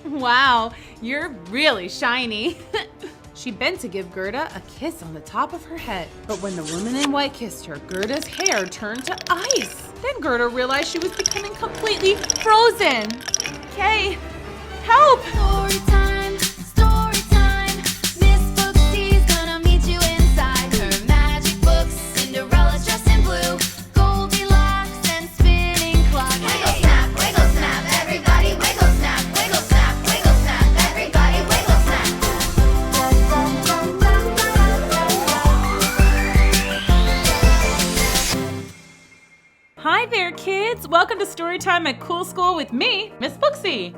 Wow, you're really shiny. She bent to give Gerda a kiss on the top of her head. But when the woman in white kissed her, Gerda's hair turned to ice. Then Gerda realized she was becoming completely frozen. Kay, help! Story time, Miss Booksy's gonna meet you inside her magic books. Cinderella's dressed in blue, Goldilocks and spinning clock. Wiggle snap, everybody wiggle snap, everybody wiggle snap. Hi there, kids! Welcome to Storytime at Cool School with me, Miss Booksy.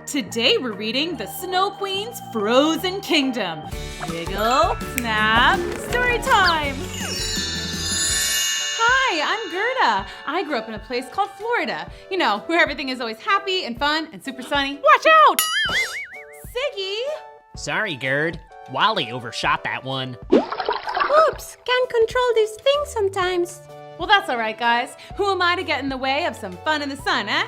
Today we're reading The Snow Queen's Frozen Kingdom. Wiggle, snap, Storytime! Hi, I'm Gerda. I grew up in a place called Florida. You know, where everything is always happy and fun and super sunny. Watch out! Siggy! Sorry, Gerd. Wally overshot that one. Oops, can't control these things sometimes. Well, that's all right, guys. Who am I to get in the way of some fun in the sun, eh?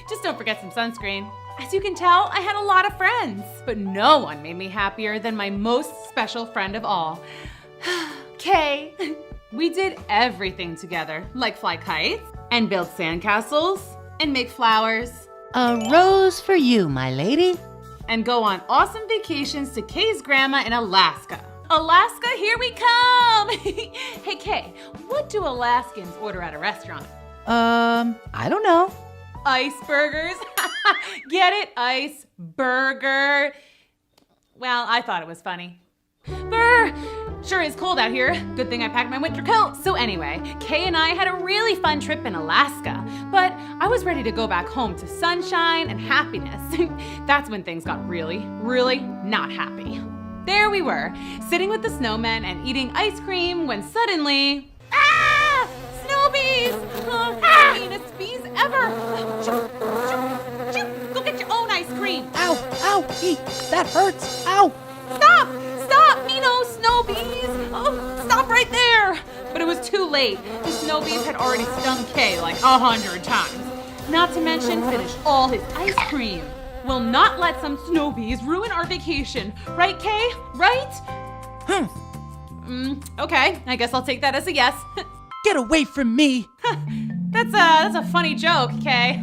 Just don't forget some sunscreen. As you can tell, I had a lot of friends, but no one made me happier than my most special friend of all, Kay. We did everything together, like fly kites, and build sandcastles, and make flowers, A rose for you, my lady. and go on awesome vacations to Kay's grandma in Alaska. Alaska, here we come! Hey, Kay, what do Alaskans order at a restaurant? I don't know. Ice burgers. Get it? Ice burger. Well, I thought it was funny. Brr! Sure is cold out here. Good thing I packed my winter coat. So anyway, Kay and I had a really fun trip in Alaska, but I was ready to go back home to sunshine and happiness. That's when things got really, really not happy. There we were, sitting with the snowmen and eating ice cream when suddenly, ah! Snow bees! The meanest bees ever! Go get your own ice cream! Ow, ow, that hurts, ow. Stop, Mino, snow bees! Oh, stop right there! But it was too late. The snow bees had already stung Kay like 100 times. Not to mention finished all his ice cream. We'll not let some snow bees ruin our vacation. Right, Kay? Right? Okay, I guess I'll take that as a yes. Get away from me. That's a funny joke, Kay.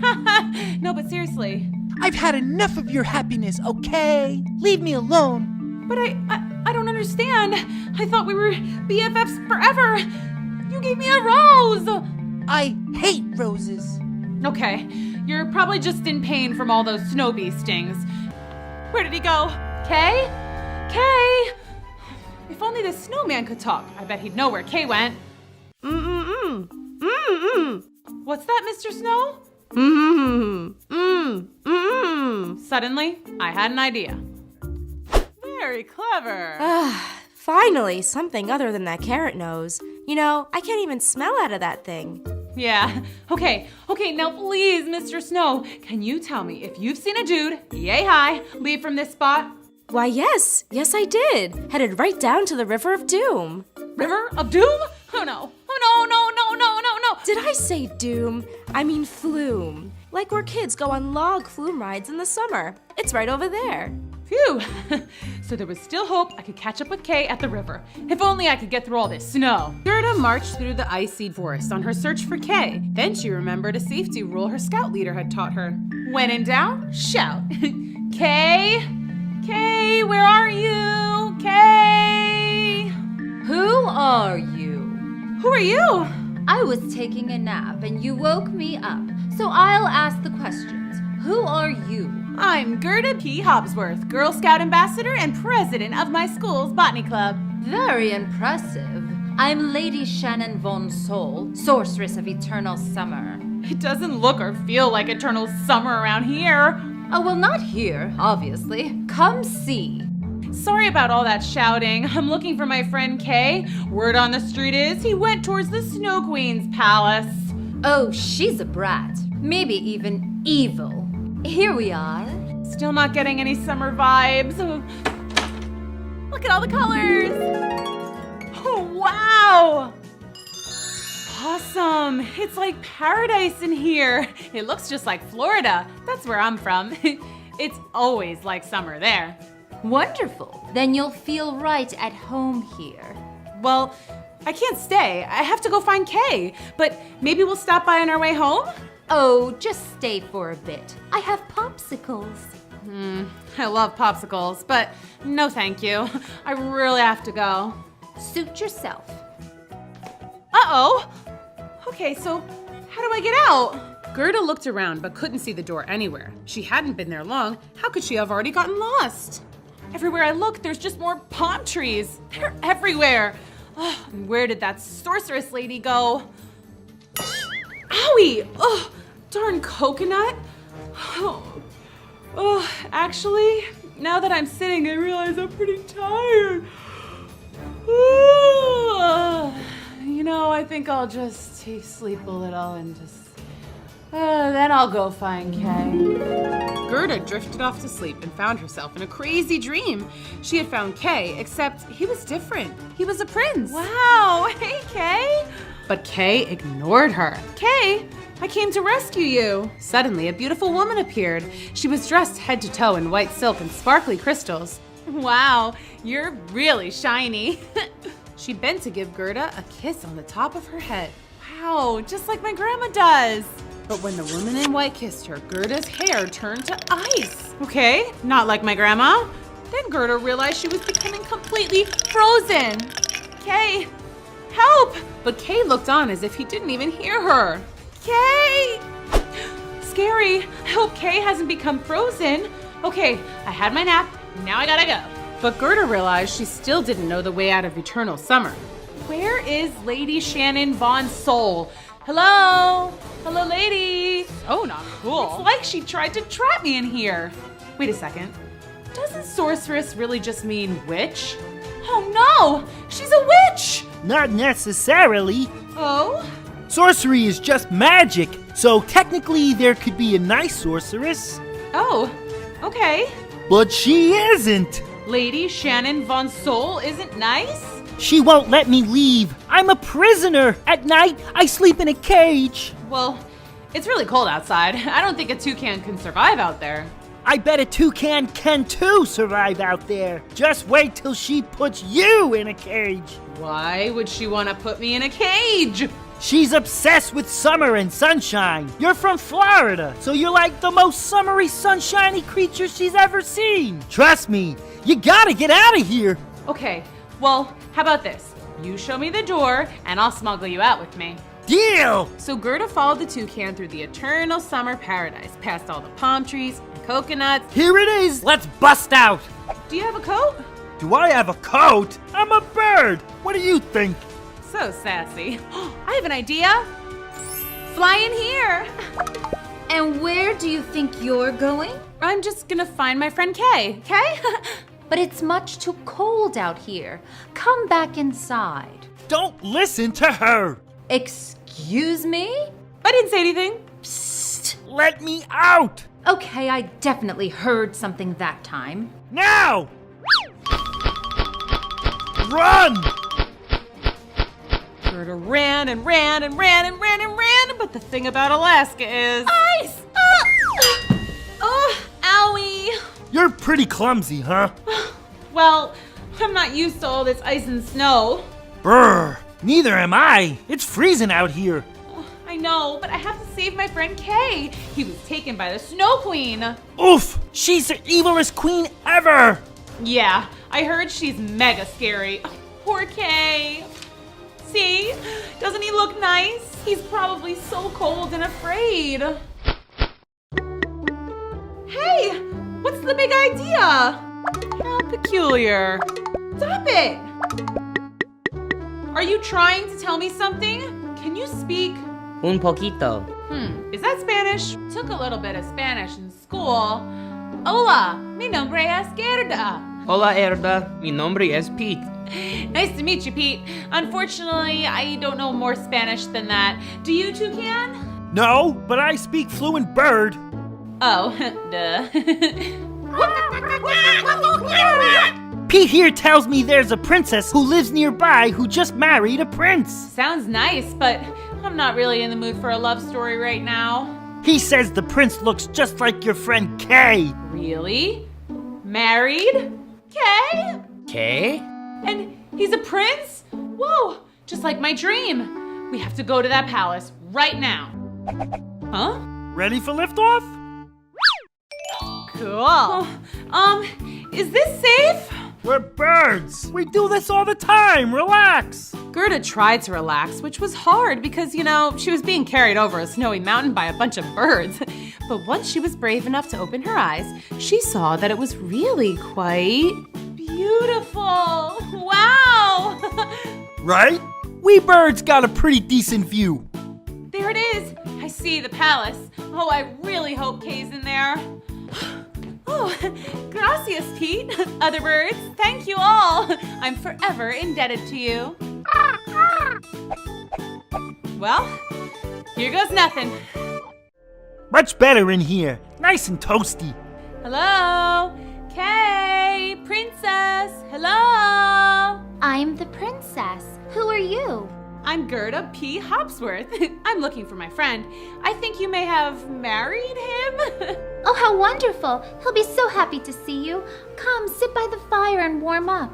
No, but seriously. I've had enough of your happiness, okay? Leave me alone. But I don't understand. I thought we were BFFs forever. You gave me a rose. I hate roses. Okay, you're probably just in pain from all those snow bee stings. Where did he go? Kay? Kay? If only the snowman could talk. I bet he'd know where Kay went. What's that, Mr. Snow? Suddenly, I had an idea. Very clever. Finally, something other than that carrot nose. You know, I can't even smell out of that thing. Yeah. Okay, now please, Mr. Snow, can you tell me if you've seen a dude, yay high, leave from this spot? Why, yes I did. Headed right down to the River of Doom. River of Doom? Oh no. Did I say doom? I mean flume. Like where kids go on log flume rides in the summer. It's right over there. Phew. So there was still hope I could catch up with Kay at the river. If only I could get through all this snow. Gerda marched through the icy forest on her search for Kay. Then she remembered a safety rule her scout leader had taught her. When in doubt, shout. Kay? Kay, where are you? Kay? Who are you? Who are you? I was taking a nap and you woke me up, so I'll ask the questions. Who are you? I'm Gerda P. Hobsworth, Girl Scout Ambassador and President of my school's Botany Club. Very impressive. I'm Lady Shannon Von Sol, Sorceress of Eternal Summer. It doesn't look or feel like eternal summer around here. Oh, well, not here, obviously. Come see. Sorry about all that shouting. I'm looking for my friend Kay. Word on the street is he went towards the Snow Queen's palace. Oh, she's a brat. Maybe even evil. Here we are. Still not getting any summer vibes. Look at all the colors. Oh, wow. Awesome. It's like paradise in here. It looks just like Florida. That's where I'm from. It's always like summer there. Wonderful. Then you'll feel right at home here. Well, I can't stay. I have to go find Kay. But maybe we'll stop by on our way home? Oh, just stay for a bit. I have popsicles. I love popsicles, but no thank you. I really have to go. Suit yourself. Uh-oh. Okay, so how do I get out? Gerda looked around but couldn't see the door anywhere. She hadn't been there long. How could she have already gotten lost? Everywhere I look, there's just more palm trees. They're everywhere. Oh, and where did that sorceress lady go? Owie! Oh, darn coconut. Oh, actually, now that I'm sitting, I realize I'm pretty tired. You know, I think I'll just sleep a little and just... then I'll go find Kay. Gerda drifted off to sleep and found herself in a crazy dream. She had found Kay, except he was different. He was a prince. Wow, hey Kay. But Kay ignored her. Kay, I came to rescue you. Suddenly, a beautiful woman appeared. She was dressed head to toe in white silk and sparkly crystals. Wow, you're really shiny. She bent to give Gerda a kiss on the top of her head. Wow, just like my grandma does. But when the woman in white kissed her, Gerda's hair turned to ice. Okay, not like my grandma. Then Gerda realized she was becoming completely frozen. Kay, help! But Kay looked on as if he didn't even hear her. Kay! Scary. I hope Kay hasn't become frozen. Okay, I had my nap. Now I gotta go. But Gerda realized she still didn't know the way out of eternal summer. Where is Lady Shannon Von Soul? Hello? Hello, lady. Oh, not cool. It's like she tried to trap me in here. Wait a second. Doesn't sorceress really just mean witch? Oh no, she's a witch. Not necessarily. Oh? Sorcery is just magic, so technically there could be a nice sorceress. Oh, okay. But she isn't. Lady Shannon Von Soul isn't nice? She won't let me leave. I'm a prisoner. At night, I sleep in a cage. Well, it's really cold outside. I don't think a toucan can survive out there. I bet a toucan can too survive out there. Just wait till she puts you in a cage. Why would she want to put me in a cage? She's obsessed with summer and sunshine. You're from Florida, so you're like the most summery, sunshiny creature she's ever seen. Trust me, you gotta get out of here. Okay, well, how about this? You show me the door, and I'll smuggle you out with me. Deal! So Gerda followed the toucan through the eternal summer paradise, past all the palm trees and coconuts. Here it is. Let's bust out. Do you have a coat? Do I have a coat? I'm a bird. What do you think? So sassy. I have an idea. Fly in here. And where do you think you're going? I'm just gonna find my friend Kay, okay? But it's much too cold out here. Come back inside. Don't listen to her. Excuse me? I didn't say anything. Psst. Let me out. Okay, I definitely heard something that time. Now! Run! Gerda ran and ran and ran and ran and ran, but the thing about Alaska is... Ice! Oh, owie! You're pretty clumsy, huh? Well, I'm not used to all this ice and snow. Brr, neither am I. It's freezing out here. I know, but I have to save my friend Kay. He was taken by the Snow Queen. Oof, she's the evilest queen ever. Yeah, I heard she's mega scary. Poor Kay. See? Doesn't he look nice? He's probably so cold and afraid. Hey, what's the big idea? How peculiar. Stop it! Are you trying to tell me something? Can you speak? Un poquito. Is that Spanish? Took a little bit of Spanish in school. Hola, mi nombre es Gerda. Hola, Erda. Mi nombre es Pete. Nice to meet you, Pete. Unfortunately, I don't know more Spanish than that. Do you, Toucan? No, but I speak fluent bird. Oh, duh. Pete here tells me there's a princess who lives nearby who just married a prince. Sounds nice, but I'm not really in the mood for a love story right now. He says the prince looks just like your friend Kay. Really? Married? Kay? Kay? And he's a prince? Whoa, just like my dream. We have to go to that palace right now. Huh? Ready for liftoff? Cool. Is this safe? We're birds. We do this all the time. Relax. Gerda tried to relax, which was hard because, she was being carried over a snowy mountain by a bunch of birds. But once she was brave enough to open her eyes, she saw that it was really quite beautiful. Wow! Right? We birds got a pretty decent view. There it is. I see the palace. Oh, I really hope Kay's in there. Oh, gracias, Pete. Other birds, thank you all. I'm forever indebted to you. Well, here goes nothing. Much better in here. Nice and toasty. Hello? Kay, princess, hello? I'm the princess. Who are you? I'm Gerda P. Hopsworth. I'm looking for my friend. I think you may have married him. Oh, how wonderful. He'll be so happy to see you. Come, sit by the fire and warm up.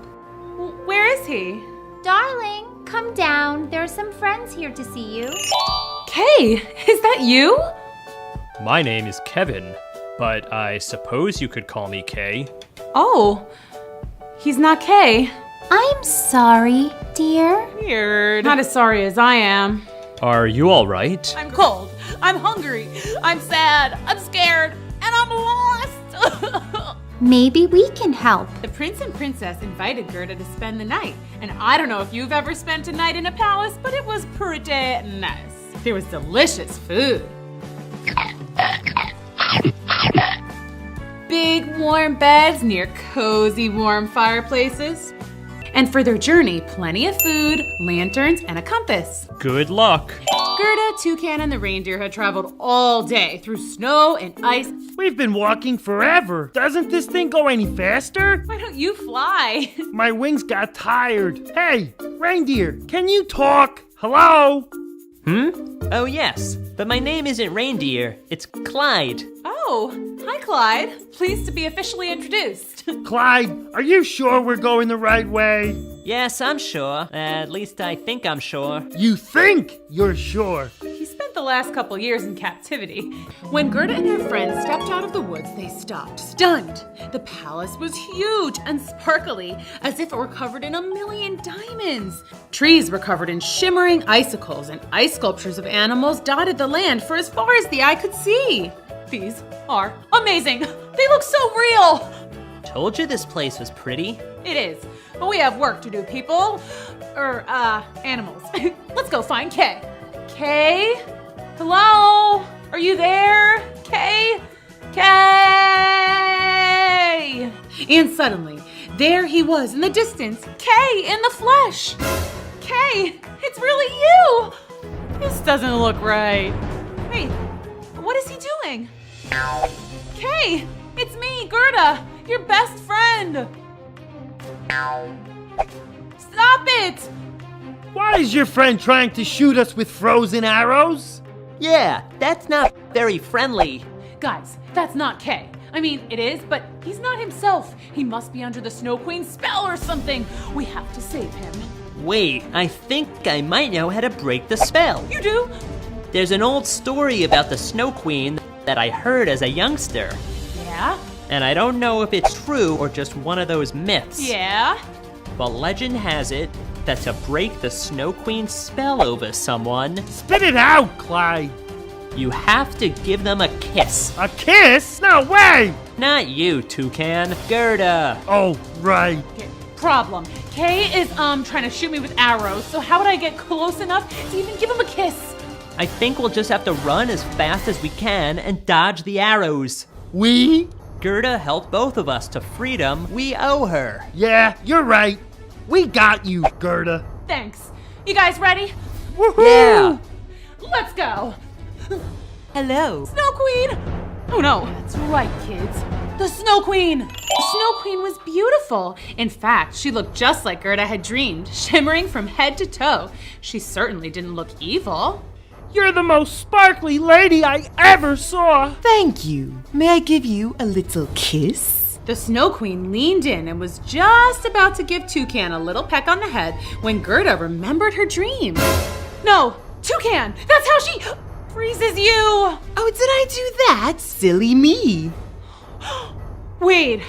Where is he? Darling, come down. There are some friends here to see you. Kay, is that you? My name is Kevin, but I suppose you could call me Kay. Oh, he's not Kay. I'm sorry, dear. Weird. Not as sorry as I am. Are you all right? I'm cold. I'm hungry. I'm sad. I'm scared. And I'm lost. Maybe we can help. The prince and princess invited Gerda to spend the night. And I don't know if you've ever spent a night in a palace, but it was pretty nice. There was delicious food. Big warm beds near cozy warm fireplaces. And for their journey, plenty of food, lanterns, and a compass. Good luck. Gerda, Toucan, and the reindeer had traveled all day through snow and ice. We've been walking forever. Doesn't this thing go any faster? Why don't you fly? My wings got tired. Hey, reindeer, can you talk? Hello? Oh, yes. But my name isn't Reindeer. It's Clyde. Oh, hi, Clyde. Pleased to be officially introduced. Clyde, are you sure we're going the right way? Yes, I'm sure. At least I think I'm sure. You think you're sure? He spent the last couple years in captivity. When Gerda and her friends stepped out of the woods, they stopped, stunned. The palace was huge and sparkly, as if it were covered in 1,000,000 diamonds. Trees were covered in shimmering icicles, and ice sculptures of animals dotted the land for as far as the eye could see. These are amazing. They look so real. Told you this place was pretty. It is, but we have work to do, people. Animals. Let's go find Kay. Kay? Hello? Are you there? Kay? Kay! And suddenly, there he was in the distance. Kay in the flesh. Kay, it's really you. This doesn't look right. Wait, what is he doing? Kay, it's me, Gerda, your best friend. Stop it! Why is your friend trying to shoot us with frozen arrows? Yeah, that's not very friendly. Guys, that's not Kay. I mean, it is, but he's not himself. He must be under the Snow Queen's spell or something. We have to save him. Wait, I think I might know how to break the spell. You do? There's an old story about the Snow Queen that I heard as a youngster. Yeah? And I don't know if it's true or just one of those myths. Yeah? But legend has it that to break the Snow Queen's spell over someone, Spit it out, Clyde. you have to give them a kiss. A kiss? No way! Not you, Toucan. Gerda. Oh, right. Okay, problem. Kay is trying to shoot me with arrows, so how would I get close enough to even give him a kiss? I think we'll just have to run as fast as we can and dodge the arrows. We? Gerda helped both of us to freedom. We owe her. Yeah, you're right. We got you, Gerda. Thanks. You guys ready? Woohoo! Yeah. Let's go. Hello. Snow Queen! Oh no, that's right, kids. The Snow Queen! The Snow Queen was beautiful. In fact, she looked just like Gerda had dreamed, shimmering from head to toe. She certainly didn't look evil. You're the most sparkly lady I ever saw. Thank you. May I give you a little kiss? The Snow Queen leaned in and was just about to give Toucan a little peck on the head when Gerda remembered her dream. No, Toucan, that's how she freezes you. Oh, did I do that? Silly me. Wait,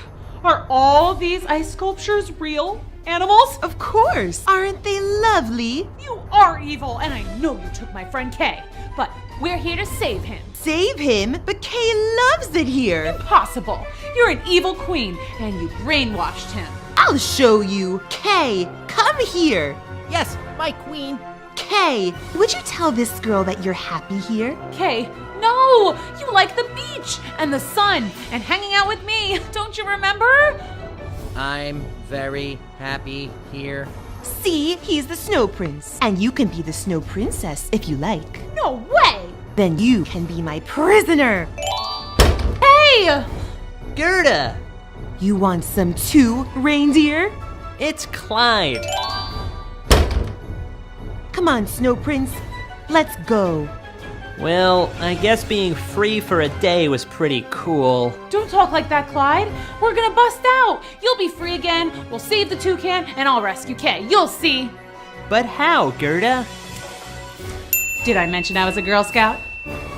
are all these ice sculptures real animals? Of course. Aren't they lovely? You are evil, and I know you took my friend Kay, but we're here to save him. Save him? But Kay loves it here. Impossible. You're an evil queen, and you brainwashed him. I'll show you. Kay, come here. Yes, my queen. Kay, would you tell this girl that you're happy here? Kay, no! You like the beach and the sun and hanging out with me. Don't you remember? I'm very happy here. See, he's the Snow Prince. And you can be the Snow Princess if you like. No way! Then you can be my prisoner. Hey! Gerda! You want some too, reindeer? It's Clyde. Come on, Snow Prince. Let's go. Well, I guess being free for a day was pretty cool. Don't talk like that, Clyde. We're gonna bust out. You'll be free again. We'll save the toucan, and I'll rescue Kay. You'll see. But how, Gerda? Did I mention I was a Girl Scout?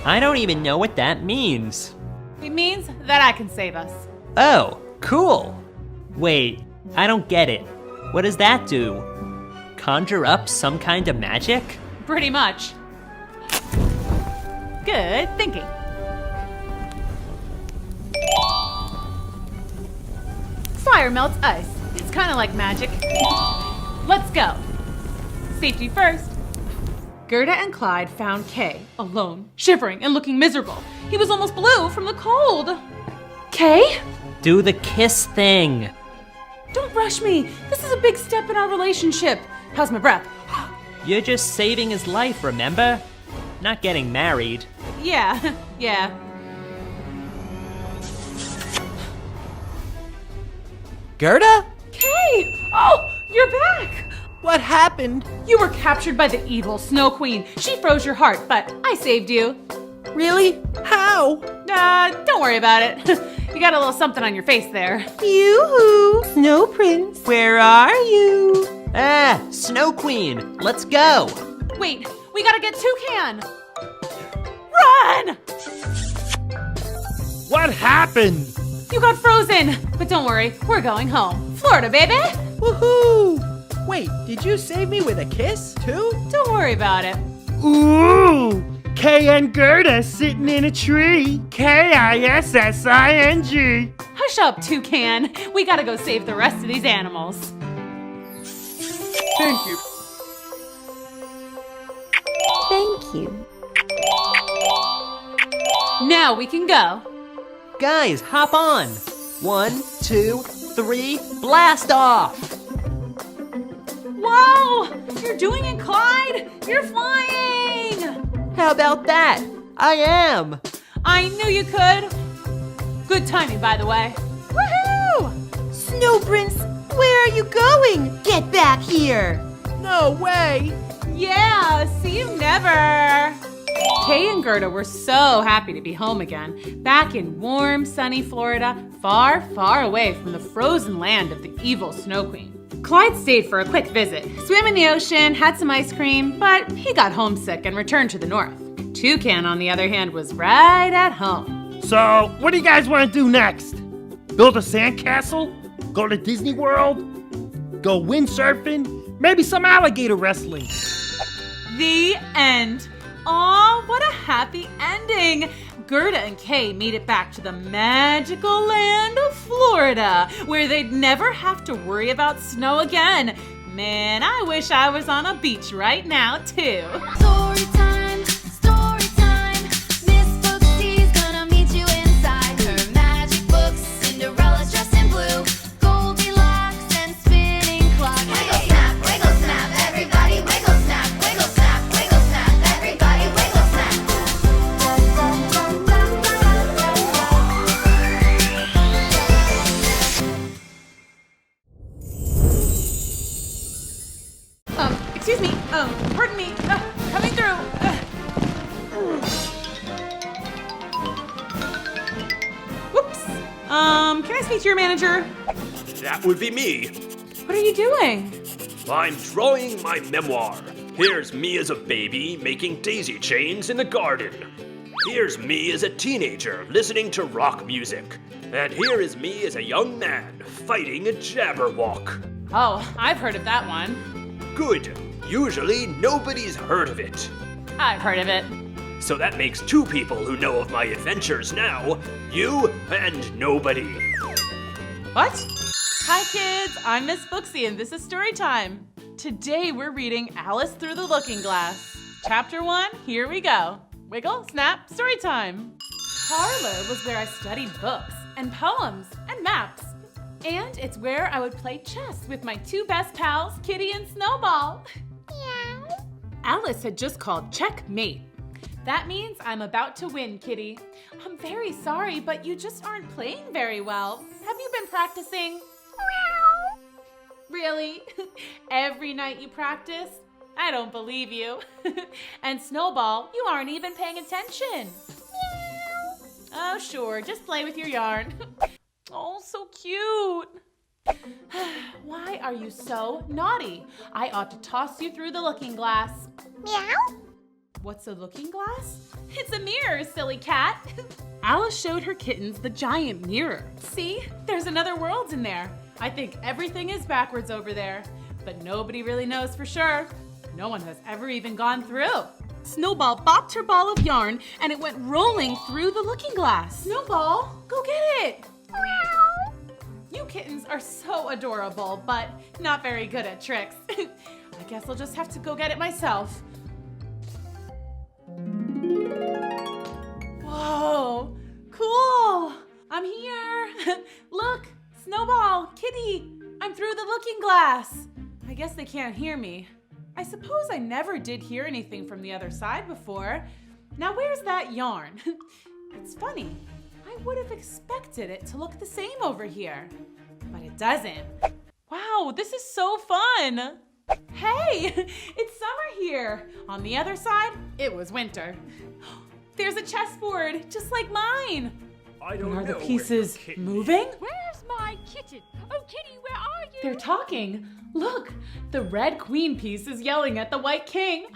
I don't even know what that means. It means that I can save us. Oh, cool. Wait, I don't get it. What does that do? Conjure up some kind of magic? Pretty much. Good thinking. Fire melts ice. It's kind of like magic. Let's go. Safety first. Gerda and Clyde found Kay alone, shivering and looking miserable. He was almost blue from the cold. Kay? Do the kiss thing. Don't rush me. This is a big step in our relationship. How's my breath? You're just saving his life, remember? Not getting married. Yeah, yeah. Gerda? Kay! Oh, you're back! What happened? You were captured by the evil Snow Queen. She froze your heart, but I saved you. Really? How? Don't worry about it. You got a little something on your face there. Yoo-hoo! Snow Prince, where are you? Ah, Snow Queen, let's go. Wait, we gotta get Toucan! Run! What happened? You got frozen, but don't worry, we're going home. Florida, baby! Woohoo! Wait, did you save me with a kiss, too? Don't worry about it. Ooh! Kay and Gerda sitting in a tree. Kissing. Hush up, Toucan. We gotta go save the rest of these animals. Thank you. Thank you. Now we can go. Guys, hop on. 1, 2, 3, blast off! Whoa! You're doing it, Clyde! You're flying! How about that? I am! I knew you could. Good timing, by the way. Woohoo! Snow Prince, where are you going? Get back here. No way! Yeah, see you never. Kay and Gerda were so happy to be home again, back in warm, sunny Florida, far, far away from the frozen land of the evil Snow Queen. Clyde stayed for a quick visit, swam in the ocean, had some ice cream, but he got homesick and returned to the north. Toucan, on the other hand, was right at home. So, what do you guys want to do next? Build a sandcastle? Go to Disney World? Go windsurfing? Maybe some alligator wrestling? The end. Aw, what a happy ending! Gerda and Kay made it back to the magical land of Florida, where they'd never have to worry about snow again. Man, I wish I was on a beach right now, too. Storytime, storytime. Miss Booksy's gonna meet you inside her magic books. Cinderella's dressed in blue, Goldilocks and spinning clock. Wiggle snap, everybody wiggle snap, wiggle snap, everybody wiggle snap. Excuse me, pardon me, coming through. to your manager. That would be me. What are you doing? I'm drawing my memoir. Here's me as a baby making daisy chains in the garden. Here's me as a teenager listening to rock music. And here is me as a young man fighting a Jabberwock. Oh, I've heard of that one. Good. Usually nobody's heard of it. I've heard of it. So that makes two people who know of my adventures now. You and nobody. What? Hi kids, I'm Miss Booksy and this is Storytime. Today we're reading Alice Through the Looking Glass. Chapter 1, here we go. Wiggle, snap, Storytime. Parlor was where I studied books and poems and maps. And it's where I would play chess with my two best pals, Kitty and Snowball. Meow. Alice had just called checkmate. That means I'm about to win, Kitty. I'm very sorry, but you just aren't playing very well. Have you been practicing? Meow. Really? Every night you practice? I don't believe you. And Snowball, you aren't even paying attention. Meow. Oh, sure, just play with your yarn. Oh, so cute. Why are you so naughty? I ought to toss you through the looking glass. Meow. What's a looking glass? It's a mirror, silly cat. Alice showed her kittens the giant mirror. See, there's another world in there. I think everything is backwards over there, but nobody really knows for sure. No one has ever even gone through. Snowball bopped her ball of yarn and it went rolling through the looking glass. Snowball, go get it. Meow. You kittens are so adorable, but not very good at tricks. I guess I'll just have to go get it myself. Whoa, cool. I'm here. Look, Snowball, Kitty, I'm through the looking glass. I guess they can't hear me. I suppose I never did hear anything from the other side before. Now where's that yarn? It's funny. I would have expected it to look the same over here, but it doesn't. Wow, this is so fun. Hey, it's summer here. On the other side, it was winter. There's a chessboard, just like mine. I don't know. Are the pieces moving? Where's my kitten? Oh, Kitty, where are you? They're talking. Look, the red queen piece is yelling at the white king.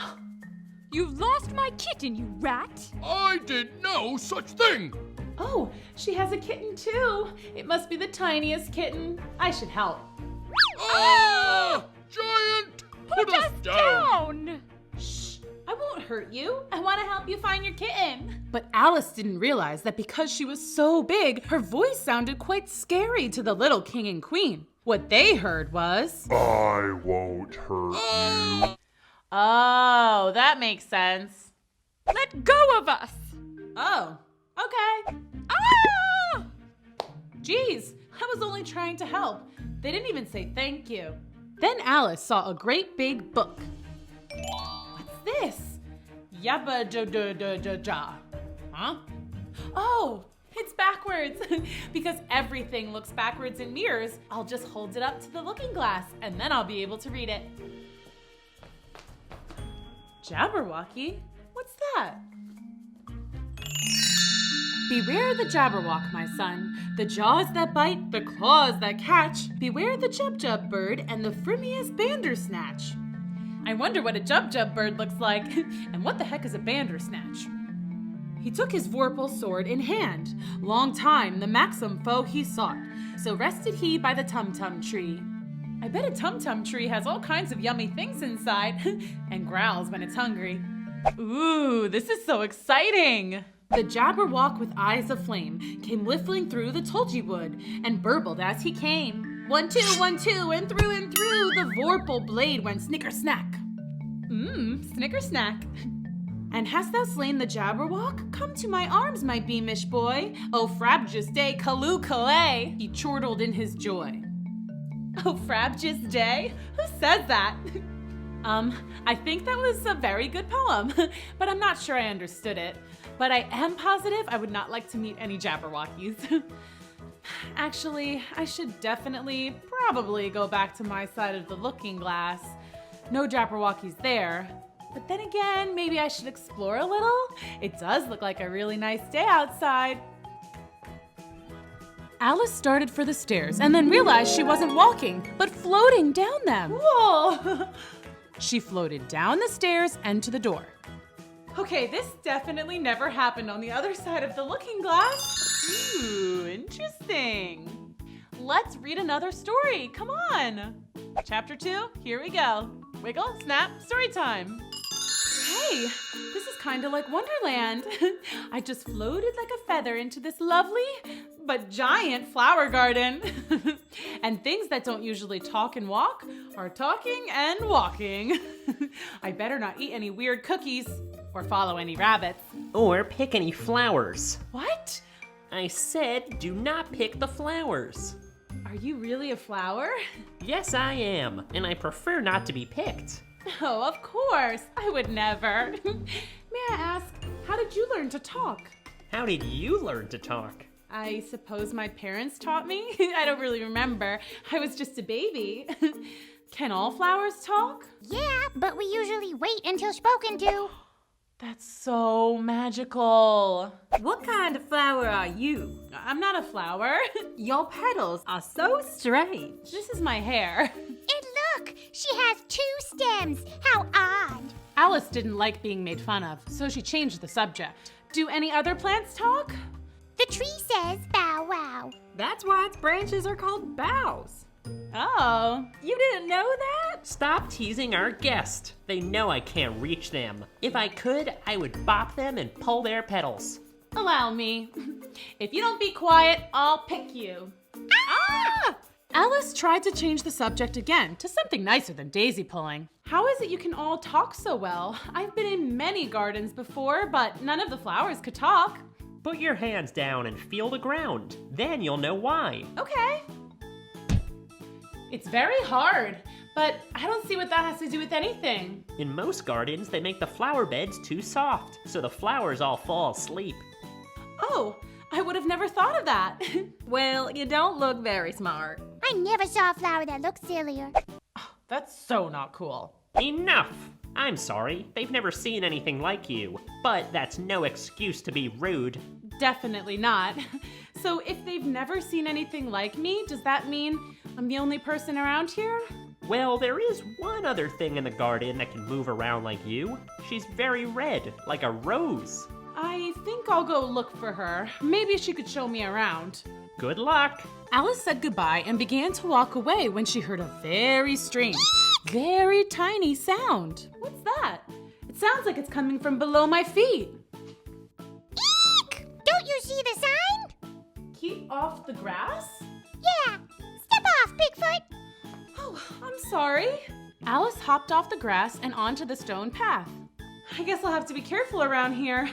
You've lost my kitten, you rat. I did no such thing. Oh, she has a kitten too. It must be the tiniest kitten. I should help. Ah! Giant! Put us down! Shh, I won't hurt you. I want to help you find your kitten. But Alice didn't realize that because she was so big, her voice sounded quite scary to the little king and queen. What they heard was, I won't hurt you. Oh, that makes sense. Let go of us. Oh, okay. Ah! Geez, I was only trying to help. They didn't even say thank you. Then Alice saw a great big book. What's this? Yappa ja ja ja ja ja. Huh? Oh, it's backwards. Because everything looks backwards in mirrors, I'll just hold it up to the looking glass and then I'll be able to read it. Jabberwocky? What's that? Beware the Jabberwock, my son. The jaws that bite, the claws that catch. Beware the Jub-Jub bird and the frimiest Bandersnatch. I wonder what a Jub-Jub bird looks like. And what the heck is a Bandersnatch? He took his vorpal sword in hand. Long time the maxim foe he sought. So rested he by the tum-tum tree. I bet a tum-tum tree has all kinds of yummy things inside. And growls when it's hungry. Ooh, this is so exciting! The Jabberwock with eyes of flame came whiffling through the tulgey wood and burbled as he came. 1, 2, 1, 2, and through the vorpal blade went snicker-snack. Snicker-snack. And hast thou slain the Jabberwock? Come to my arms, my beamish boy. Oh, frabjous day, Callooh-Callay, he chortled in his joy. Oh, frabjous day? Who says that? I think that was a very good poem, but I'm not sure I understood it. But I am positive I would not like to meet any Jabberwockies. Actually, I should probably go back to my side of the looking glass. No Jabberwockies there. But then again, maybe I should explore a little. It does look like a really nice day outside. Alice started for the stairs and then realized she wasn't walking, but floating down them. Whoa! She floated down the stairs and to the door. Okay, this definitely never happened on the other side of the looking glass. Ooh, interesting. Let's read another story. Come on. Chapter 2, here we go. Wiggle, snap, story time. Hey, this is kind of like Wonderland. I just floated like a feather into this lovely but giant flower garden. And things that don't usually talk and walk are talking and walking. I better not eat any weird cookies or follow any rabbits. Or pick any flowers. What? I said do not pick the flowers. Are you really a flower? Yes, I am, and I prefer not to be picked. Oh, of course. I would never. May I ask, how did you learn to talk? How did you learn to talk? I suppose my parents taught me. I don't really remember. I was just a baby. Can all flowers talk? Yeah, but we usually wait until spoken to. That's so magical. What kind of flower are you? I'm not a flower. Your petals are so strange. This is my hair. And look, she has 2 stems. How odd. Alice didn't like being made fun of, so she changed the subject. Do any other plants talk? The tree says bow wow. That's why its branches are called boughs. Oh, You didn't know that? Stop teasing our guest. They know I can't reach them. If I could, I would bop them and pull their petals. allow me. If you don't be quiet, I'll pick you. Ah! Alice tried to change the subject again to something nicer than daisy pulling. How is it you can all talk so well? I've been in many gardens before, but none of the flowers could talk. Put your hands down and feel the ground. Then you'll know why. Okay. It's very hard, but I don't see what that has to do with anything. In most gardens, they make the flower beds too soft, so the flowers all fall asleep. Oh, I would have never thought of that. Well, you don't look very smart. I never saw a flower that looked sillier. That's so not cool. Enough! I'm sorry, they've never seen anything like you. But that's no excuse to be rude. Definitely not. So if they've never seen anything like me, does that mean I'm the only person around here? Well, there is one other thing in the garden that can move around like you. She's very red, like a rose. I think I'll go look for her. Maybe she could show me around. Good luck. Alice said goodbye and began to walk away when she heard a very strange, very tiny sound. What's that? It sounds like it's coming from below my feet. Eek! Don't you see the sign? Keep off the grass? Yeah. Step off, Bigfoot. Oh, I'm sorry. Alice hopped off the grass and onto the stone path. I guess I'll have to be careful around here.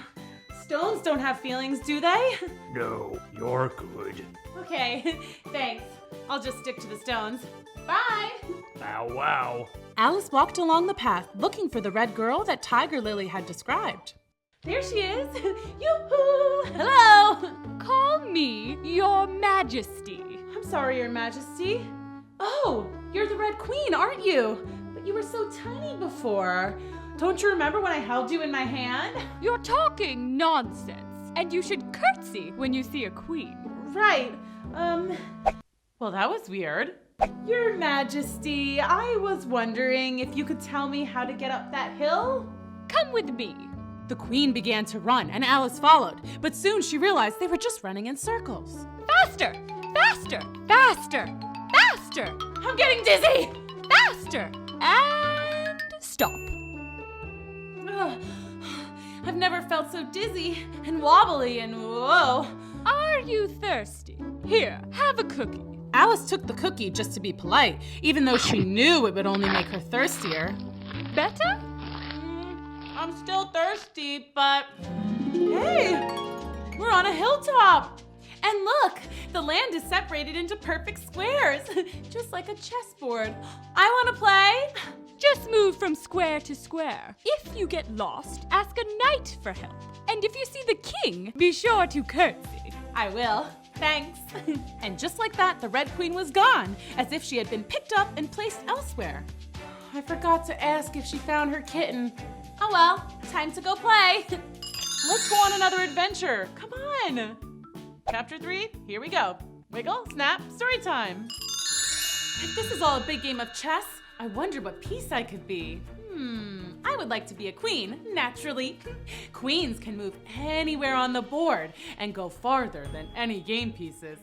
Stones don't have feelings, do they? No, you're good. Okay, thanks. I'll just stick to the stones. Bye! Bow wow. Alice walked along the path looking for the red girl that Tiger Lily had described. There she is! Yoo-hoo! Hello! Call me Your Majesty. I'm sorry, Your Majesty. Oh, you're the Red Queen, aren't you? But you were so tiny before. Don't you remember when I held you in my hand? You're talking nonsense, and you should curtsy when you see a queen. Right. Well, that was weird. Your Majesty, I was wondering if you could tell me how to get up that hill? Come with me. The queen began to run, and Alice followed, but soon she realized they were just running in circles. Faster! Faster! Faster! Faster! I'm getting dizzy! Faster! And stop. Ugh. I've never felt so dizzy and wobbly and whoa. Are you thirsty? Here, have a cookie. Alice took the cookie just to be polite, even though she knew it would only make her thirstier. Better? I'm still thirsty, but hey, we're on a hilltop. And look, the land is separated into perfect squares, just like a chessboard. I want to play. Just move from square to square. If you get lost, ask a knight for help. And if you see the king, be sure to curtsy. I will. Thanks. And just like that, the Red Queen was gone, as if she had been picked up and placed elsewhere. I forgot to ask if she found her kitten. Oh well, time to go play. Let's go on another adventure. Come on. Chapter 3, here we go. Wiggle, snap, story time. If this is all a big game of chess, I wonder what piece I could be. I would like to be a queen, naturally. Queens can move anywhere on the board and go farther than any game pieces.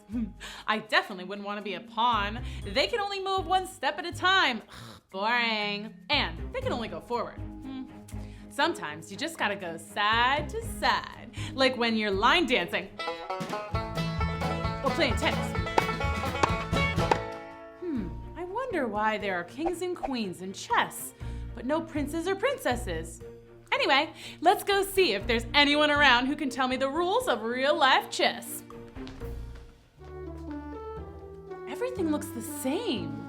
I definitely wouldn't want to be a pawn. They can only move one step at a time. Boring. And they can only go forward. Sometimes you just gotta go side to side, like when you're line dancing or playing tennis. I wonder why there are kings and queens in chess, but no princes or princesses. Anyway, let's go see if there's anyone around who can tell me the rules of real-life chess. Everything looks the same.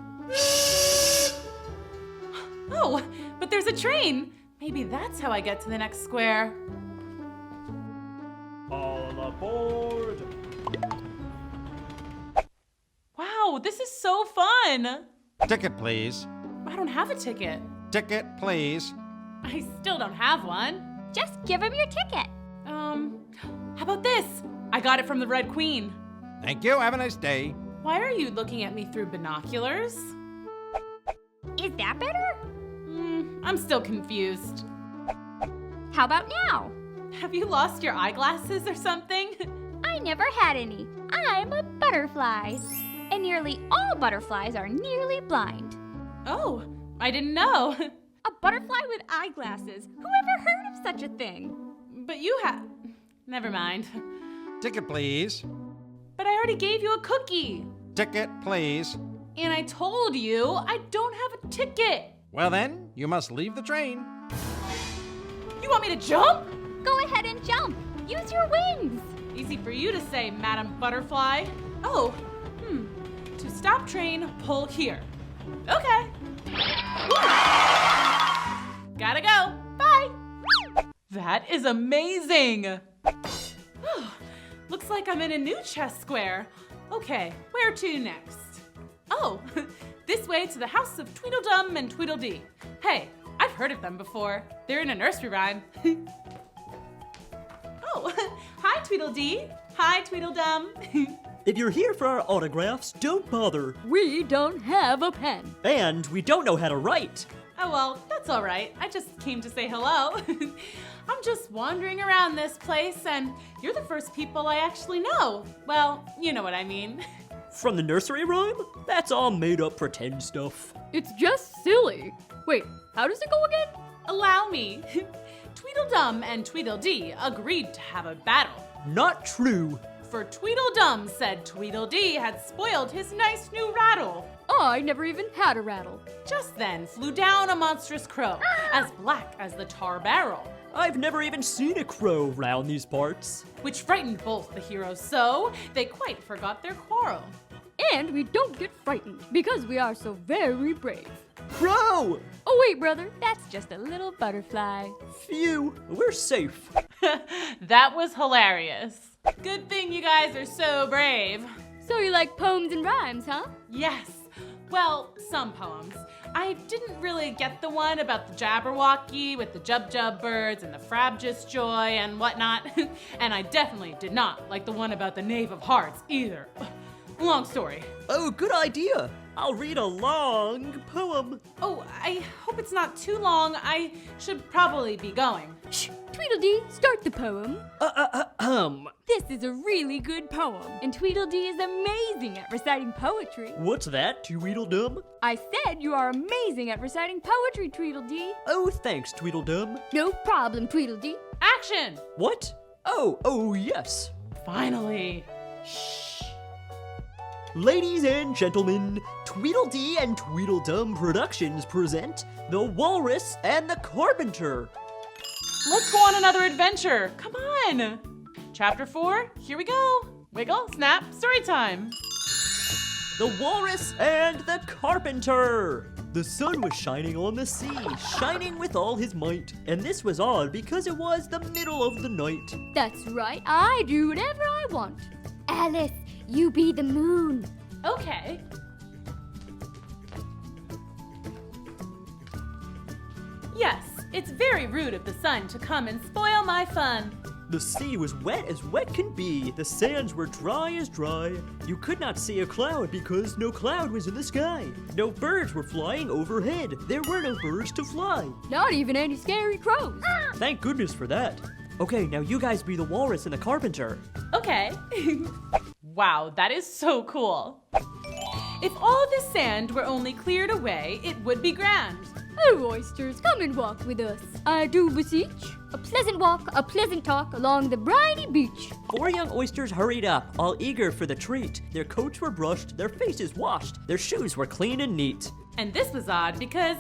Oh, but there's a train. Maybe that's how I get to the next square. All aboard! Wow, this is so fun. Ticket, please. I don't have a ticket. Ticket, please. I still don't have one. Just give him your ticket. How about this? I got it from the Red Queen. Thank you. Have a nice day. Why are you looking at me through binoculars? Is that better? I'm still confused. How about now? Have you lost your eyeglasses or something? I never had any. I'm a butterfly. And nearly all butterflies are nearly blind. Oh, I didn't know. A butterfly with eyeglasses. Who ever heard of such a thing? But you have... Never mind. Ticket, please. But I already gave you a cookie. Ticket, please. And I told you I don't have a ticket. Well then, you must leave the train. You want me to jump? Go ahead and jump. Use your wings. Easy for you to say, Madam Butterfly. Oh, To stop train, pull here. Okay. Gotta go. Bye. That is amazing. Looks like I'm in a new chess square. Okay, where to next? Oh, this way to the house of Tweedledum and Tweedledee. Hey, I've heard of them before. They're in a nursery rhyme. Oh, hi Tweedledee. Hi Tweedledum. If you're here for our autographs, don't bother. We don't have a pen. And we don't know how to write. Oh well, that's all right. I just came to say hello. I'm just wandering around this place and you're the first people I actually know. Well, you know what I mean. From the nursery rhyme? That's all made up pretend stuff. It's just silly. Wait, how does it go again? Allow me. Tweedledum and Tweedledee agreed to have a battle. Not true. For Tweedledum said Tweedledee had spoiled his nice new rattle. I never even had a rattle. Just then flew down a monstrous crow, as black as the tar barrel. I've never even seen a crow round these parts. Which frightened both the heroes so, they quite forgot their quarrel. And we don't get frightened, because we are so very brave. Crow! Oh wait, brother, that's just a little butterfly. Phew, we're safe. That was hilarious. Good thing you guys are so brave. So you like poems and rhymes, huh? Yes. Well, some poems. I didn't really get the one about the Jabberwocky with the Jub birds and the Frabjous Joy and whatnot. And I definitely did not like the one about the Knave of Hearts either. Long story. Oh, good idea. I'll read a long poem. Oh, I hope it's not too long. I should probably be going. Shh, Tweedledee, start the poem. This is a really good poem, and Tweedledee is amazing at reciting poetry. What's that, Tweedledum? I said you are amazing at reciting poetry, Tweedledee. Oh, thanks, Tweedledum. No problem, Tweedledee. Action! What? Oh, yes. Finally. Shh. Ladies and gentlemen, Tweedledee and Tweedledum Productions present The Walrus and the Carpenter. Let's go on another adventure. Come on. Chapter 4, here we go. Wiggle, snap, story time. The Walrus and the Carpenter. The sun was shining on the sea, shining with all his might. And this was odd because it was the middle of the night. That's right, I do whatever I want. Alice, you be the moon. Okay. Yes, it's very rude of the sun to come and spoil my fun. The sea was wet as wet can be. The sands were dry as dry. You could not see a cloud because no cloud was in the sky. No birds were flying overhead. There were no birds to fly. Not even any scary crows. Thank goodness for that. Okay, now you guys be the walrus and the carpenter. Okay. Wow, that is so cool. If all this sand were only cleared away, it would be grand. Oh, oysters, come and walk with us. I do beseech. A pleasant walk, a pleasant talk along the briny beach. 4 young oysters hurried up, all eager for the treat. Their coats were brushed, their faces washed, their shoes were clean and neat. And this was odd because,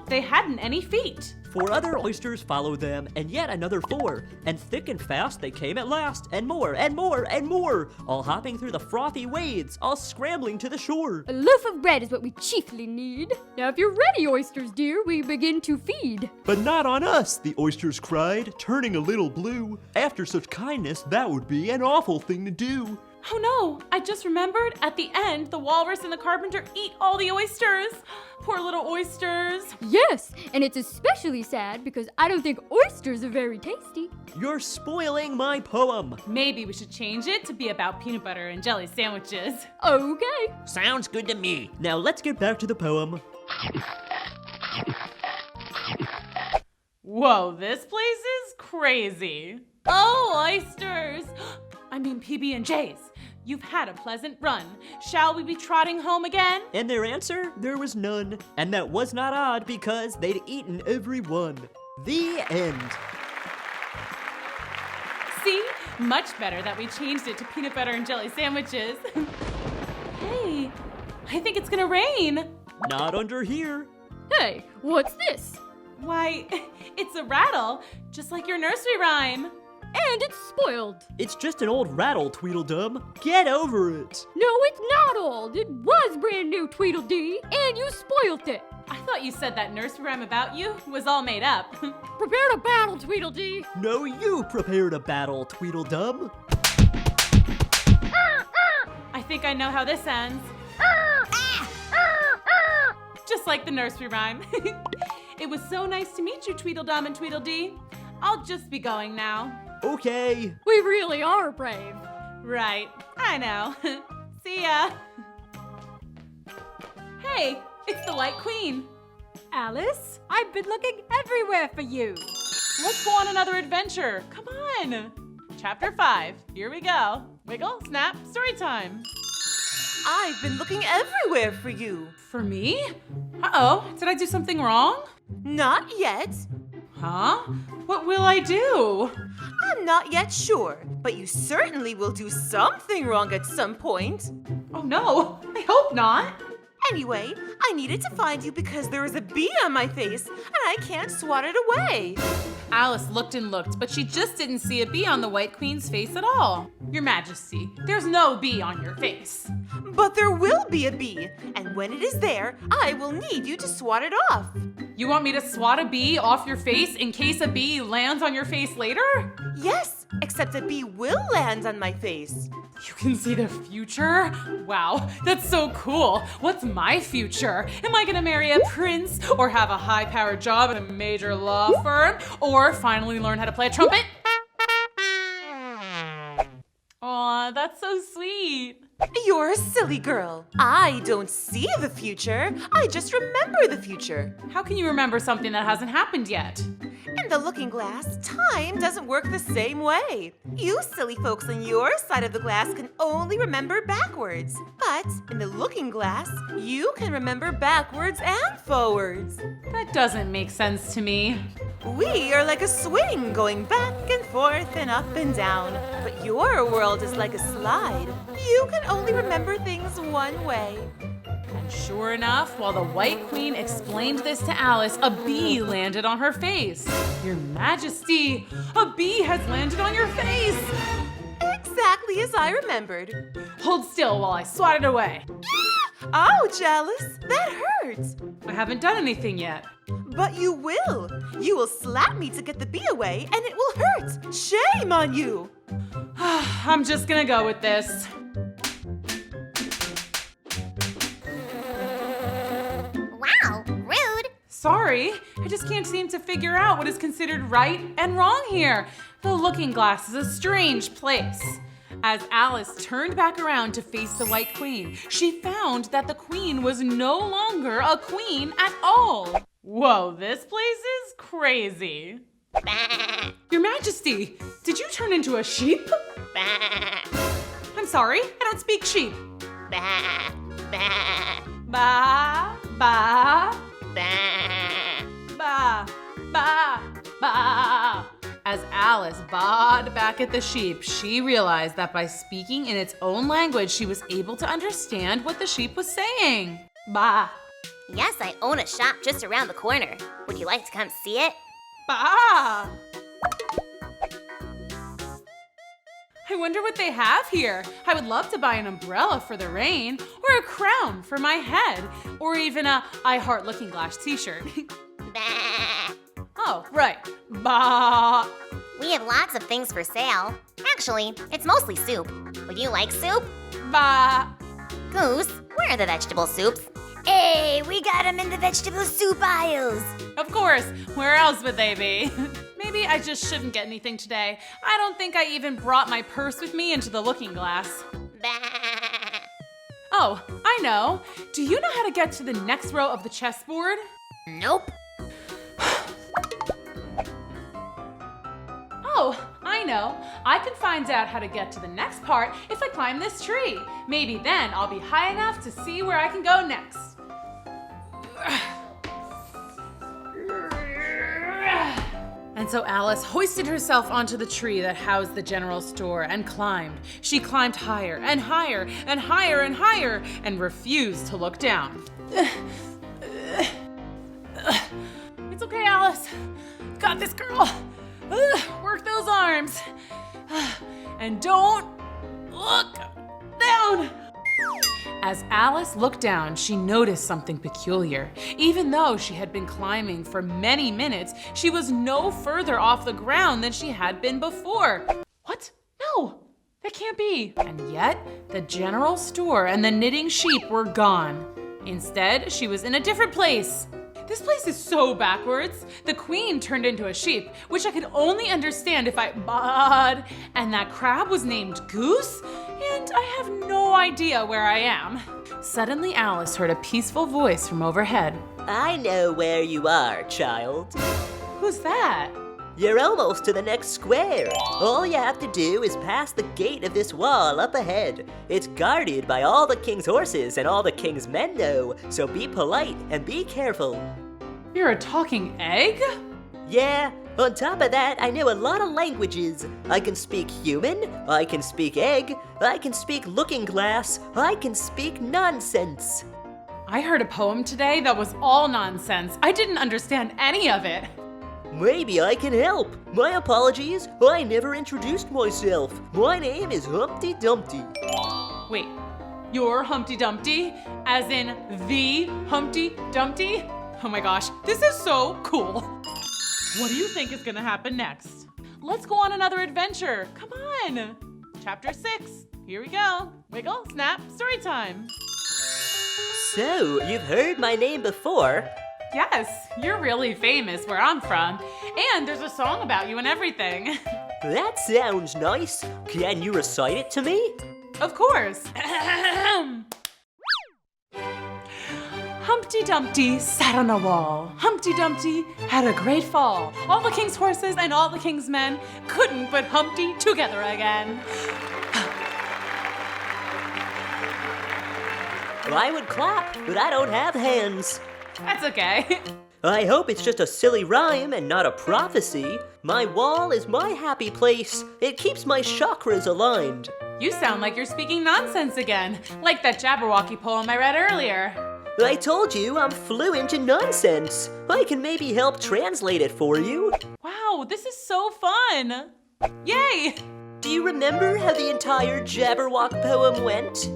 they hadn't any feet. 4 other oysters followed them, and yet another 4. And thick and fast they came at last, and more, and more, and more, all hopping through the frothy waves, all scrambling to the shore. A loaf of bread is what we chiefly need. Now, if you're ready, oysters dear, we begin to feed. But not on us, the oysters cried, turning a little blue. After such kindness, that would be an awful thing to do. Oh no, I just remembered at the end, the walrus and the carpenter eat all the oysters. Poor little oysters. Yes, and it's especially sad because I don't think oysters are very tasty. You're spoiling my poem. Maybe we should change it to be about peanut butter and jelly sandwiches. Okay. Sounds good to me. Now let's get back to the poem. Whoa, this place is crazy. Oh, oysters. I mean PB&Js. You've had a pleasant run. Shall we be trotting home again? And their answer, there was none. And that was not odd because they'd eaten every one. The end. See? Much better that we changed it to peanut butter and jelly sandwiches. Hey, I think it's gonna rain. Not under here. Hey, what's this? Why, it's a rattle, just like your nursery rhyme. And it's spoiled. It's just an old rattle, Tweedledum. Get over it. No, it's not old. It was brand new, Tweedledee, and you spoiled it. I thought you said that nursery rhyme about you was all made up. Prepare to battle, Tweedledee. No, you prepared a battle, Tweedledum. I think I know how this ends. Just like the nursery rhyme. It was so nice to meet you, Tweedledum and Tweedledee. I'll just be going now. Okay. We really are brave. Right, I know. See ya. Hey, it's the White Queen. Alice, I've been looking everywhere for you. Let's go on another adventure. Come on. Chapter 5, here we go. Wiggle, snap, story time. I've been looking everywhere for you. For me? Uh-oh, did I do something wrong? Not yet. Huh? What will I do? I'm not yet sure, but you certainly will do something wrong at some point. Oh no, I hope not. Anyway, I needed to find you because there is a bee on my face and I can't swat it away. Alice looked and looked, but she just didn't see a bee on the White Queen's face at all. Your Majesty, there's no bee on your face. But there will be a bee, and when it is there, I will need you to swat it off. You want me to swat a bee off your face in case a bee lands on your face later? Yes, except a bee will land on my face. You can see the future? Wow, that's so cool. What's my future? Am I gonna marry a prince, or have a high-powered job at a major law firm, or finally learn how to play a trumpet? Aw, that's so sweet. You're a silly girl. I don't see the future. I just remember the future. How can you remember something that hasn't happened yet? In the looking glass, time doesn't work the same way. You silly folks on your side of the glass can only remember backwards. But in the looking glass, you can remember backwards and forwards. That doesn't make sense to me. We are like a swing going back and forth and up and down. But your world is like a slide. You can only remember things one way. And sure enough, while the White Queen explained this to Alice, a bee landed on her face. Your Majesty, a bee has landed on your face! Exactly as I remembered. Hold still while I swat it away. Ouch, Alice! That hurts! I haven't done anything yet. But you will! You will slap me to get the bee away, and it will hurt! Shame on you! I'm just gonna go with this. Wow, rude. Sorry. sorry. I just can't seem to figure out what is considered right and wrong here. The looking glass is a strange place. As Alice turned back around to face the White Queen, she found that the queen was no longer a queen at all. Whoa, this place is crazy. Your Majesty, did you turn into a sheep? I'm sorry, I don't speak sheep. Ba, ba, ba, ba, ba. As Alice bawed back at the sheep, she realized that by speaking in its own language, she was able to understand what the sheep was saying. Ba. Yes, I own a shop just around the corner. Would you like to come see it? Ba. I wonder what they have here. I would love to buy an umbrella for the rain, or a crown for my head, or even a I Heart Looking Glass t-shirt. Oh, right. Bah. We have lots of things for sale. Actually, it's mostly soup. Would you like soup? Bah. Goose, where are the vegetable soups? Hey, we got them in the vegetable soup aisles. Of course. Where else would they be? Maybe I just shouldn't get anything today. I don't think I even brought my purse with me into the looking glass. Bah. Oh, I know. Do you know how to get to the next row of the chessboard? Nope. Oh, I know. I can find out how to get to the next part if I climb this tree. Maybe then I'll be high enough to see where I can go next. And so Alice hoisted herself onto the tree that housed the general store and climbed. She climbed higher and higher and higher and higher and refused to look down. It's okay, Alice. Got this, girl. Work those arms. And don't look down. As Alice looked down, she noticed something peculiar. Even though she had been climbing for many minutes, she was no further off the ground than she had been before. What? No, that can't be. And yet, the general store and the knitting sheep were gone. Instead, she was in a different place. This place is so backwards. The queen turned into a sheep, which I could only understand if I bawed, and that crab was named Goose, and I have no idea where I am. Suddenly, Alice heard a peaceful voice from overhead. I know where you are, child. Who's that? You're almost to the next square. All you have to do is pass the gate of this wall up ahead. It's guarded by all the king's horses and all the king's men know, so be polite and be careful. You're a talking egg? Yeah, on top of that, I know a lot of languages. I can speak human, I can speak egg, I can speak looking glass, I can speak nonsense. I heard a poem today that was all nonsense. I didn't understand any of it. Maybe I can help. My apologies, I never introduced myself. My name is Humpty Dumpty. Wait, you're Humpty Dumpty? As in the Humpty Dumpty? Oh my gosh, this is so cool. What do you think is gonna happen next? Let's go on another adventure. Come on. Chapter 6. Here we go. Wiggle, snap, story time. So, you've heard my name before. Yes, you're really famous where I'm from. And there's a song about you and everything. That sounds nice. Can you recite it to me? Of course. Humpty Dumpty sat on a wall. Humpty Dumpty had a great fall. All the king's horses and all the king's men couldn't put Humpty together again. I would clap, but I don't have hands. That's okay. I hope it's just a silly rhyme and not a prophecy. My wall is my happy place. It keeps my chakras aligned. You sound like you're speaking nonsense again, like that Jabberwocky poem I read earlier. I told you I'm fluent in nonsense. I can maybe help translate it for you. Wow, this is so fun. Yay! Do you remember how the entire Jabberwock poem went?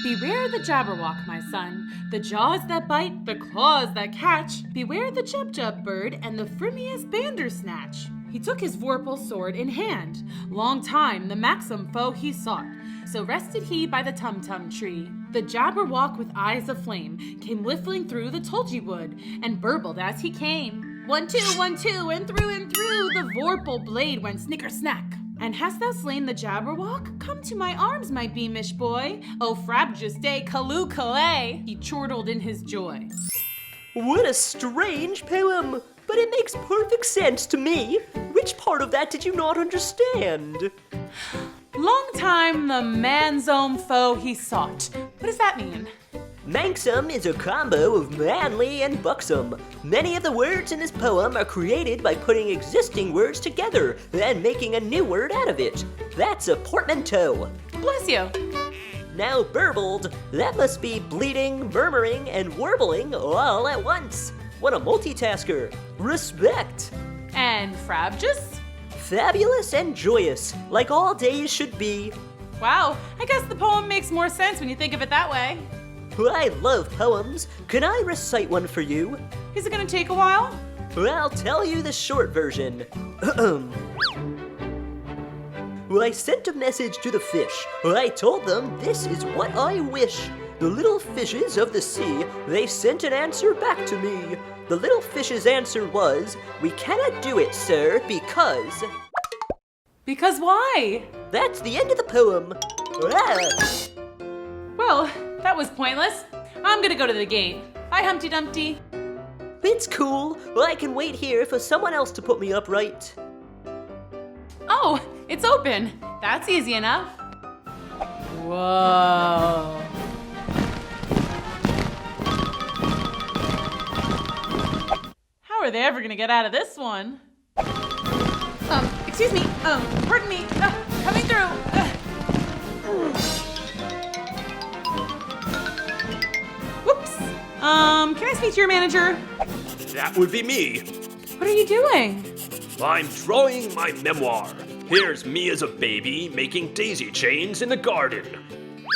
Beware the Jabberwock, my son. The jaws that bite, the claws that catch. Beware the Jub-Jub bird and the Frimius Bandersnatch. He took his vorpal sword in hand. Long time the maxim foe he sought. So rested he by the tum-tum tree. The Jabberwock with eyes of flame came whiffling through the tulgey wood, and burbled as he came. 1, 2, 1, 2, and through the vorpal blade went snicker-snack. And hast thou slain the Jabberwock? Come to my arms, my beamish boy. Oh, frabjous day, Callooh-Callay, he chortled in his joy. What a strange poem! But it makes perfect sense to me. Which part of that did you not understand? Long time the man's own foe he sought. What does that mean? Manxome is a combo of manly and buxom. Many of the words in this poem are created by putting existing words together and making a new word out of it. That's a portmanteau. Bless you. Now burbled, that must be bleating, murmuring, and warbling all at once. What a multitasker. Respect. And frabjous? Fabulous and joyous, like all days should be. Wow, I guess the poem makes more sense when you think of it that way. I love poems. Can I recite one for you? Is it gonna take a while? I'll tell you the short version. I sent a message to the fish. I told them this is what I wish. The little fishes of the sea, they sent an answer back to me. The little fish's answer was, we cannot do it, sir, because... Because why? That's the end of the poem. Well, that was pointless. I'm gonna go to the gate. Bye, Humpty Dumpty. It's cool. I can wait here for someone else to put me upright. Oh, it's open. That's easy enough. Whoa. How are they ever gonna get out of this one? Excuse me, pardon me, coming through. Whoops. Can I speak to your manager? That would be me. What are you doing? I'm drawing my memoir. Here's me as a baby making daisy chains in the garden.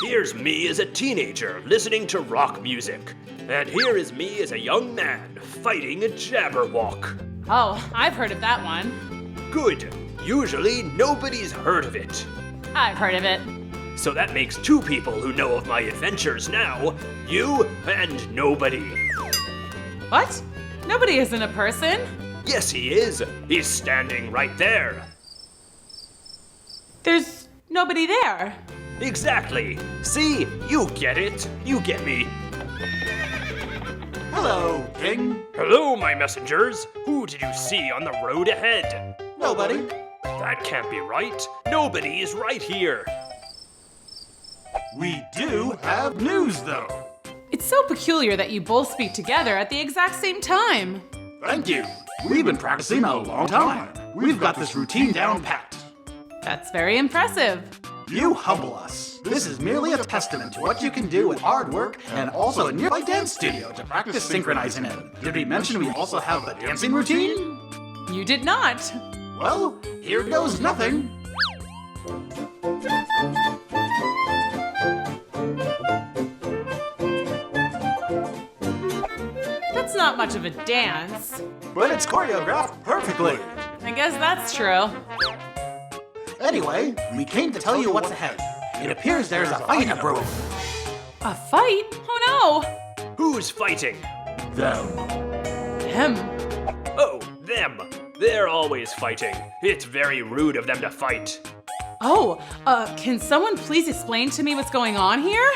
Here's me as a teenager listening to rock music. And here is me as a young man fighting a Jabberwock. Oh, I've heard of that one. Good. Usually nobody's heard of it. I've heard of it. So that makes 2 people who know of my adventures now. You and nobody. What? Nobody isn't a person. Yes, he is. He's standing right there. There's nobody there. Exactly. See? You get it. You get me. Hello, King. Hello, my messengers. Who did you see on the road ahead? Nobody. That can't be right. Nobody is right here. We do have news, though. It's so peculiar that you both speak together at the exact same time. Thank you. We've been practicing a long time. We've got this routine down pat. That's very impressive. You humble us. This is merely a testament to what you can do with hard work and also a nearby dance studio to practice synchronizing in. Did we mention we also have the dancing routine? You did not. Well, here goes nothing. That's not much of a dance. But it's choreographed perfectly. I guess that's true. Anyway, we came to tell you what's ahead. It appears there's a fight brewing. A fight? Oh no! Who's fighting? Them. Them? Oh, them. They're always fighting. It's very rude of them to fight. Oh, can someone please explain to me what's going on here?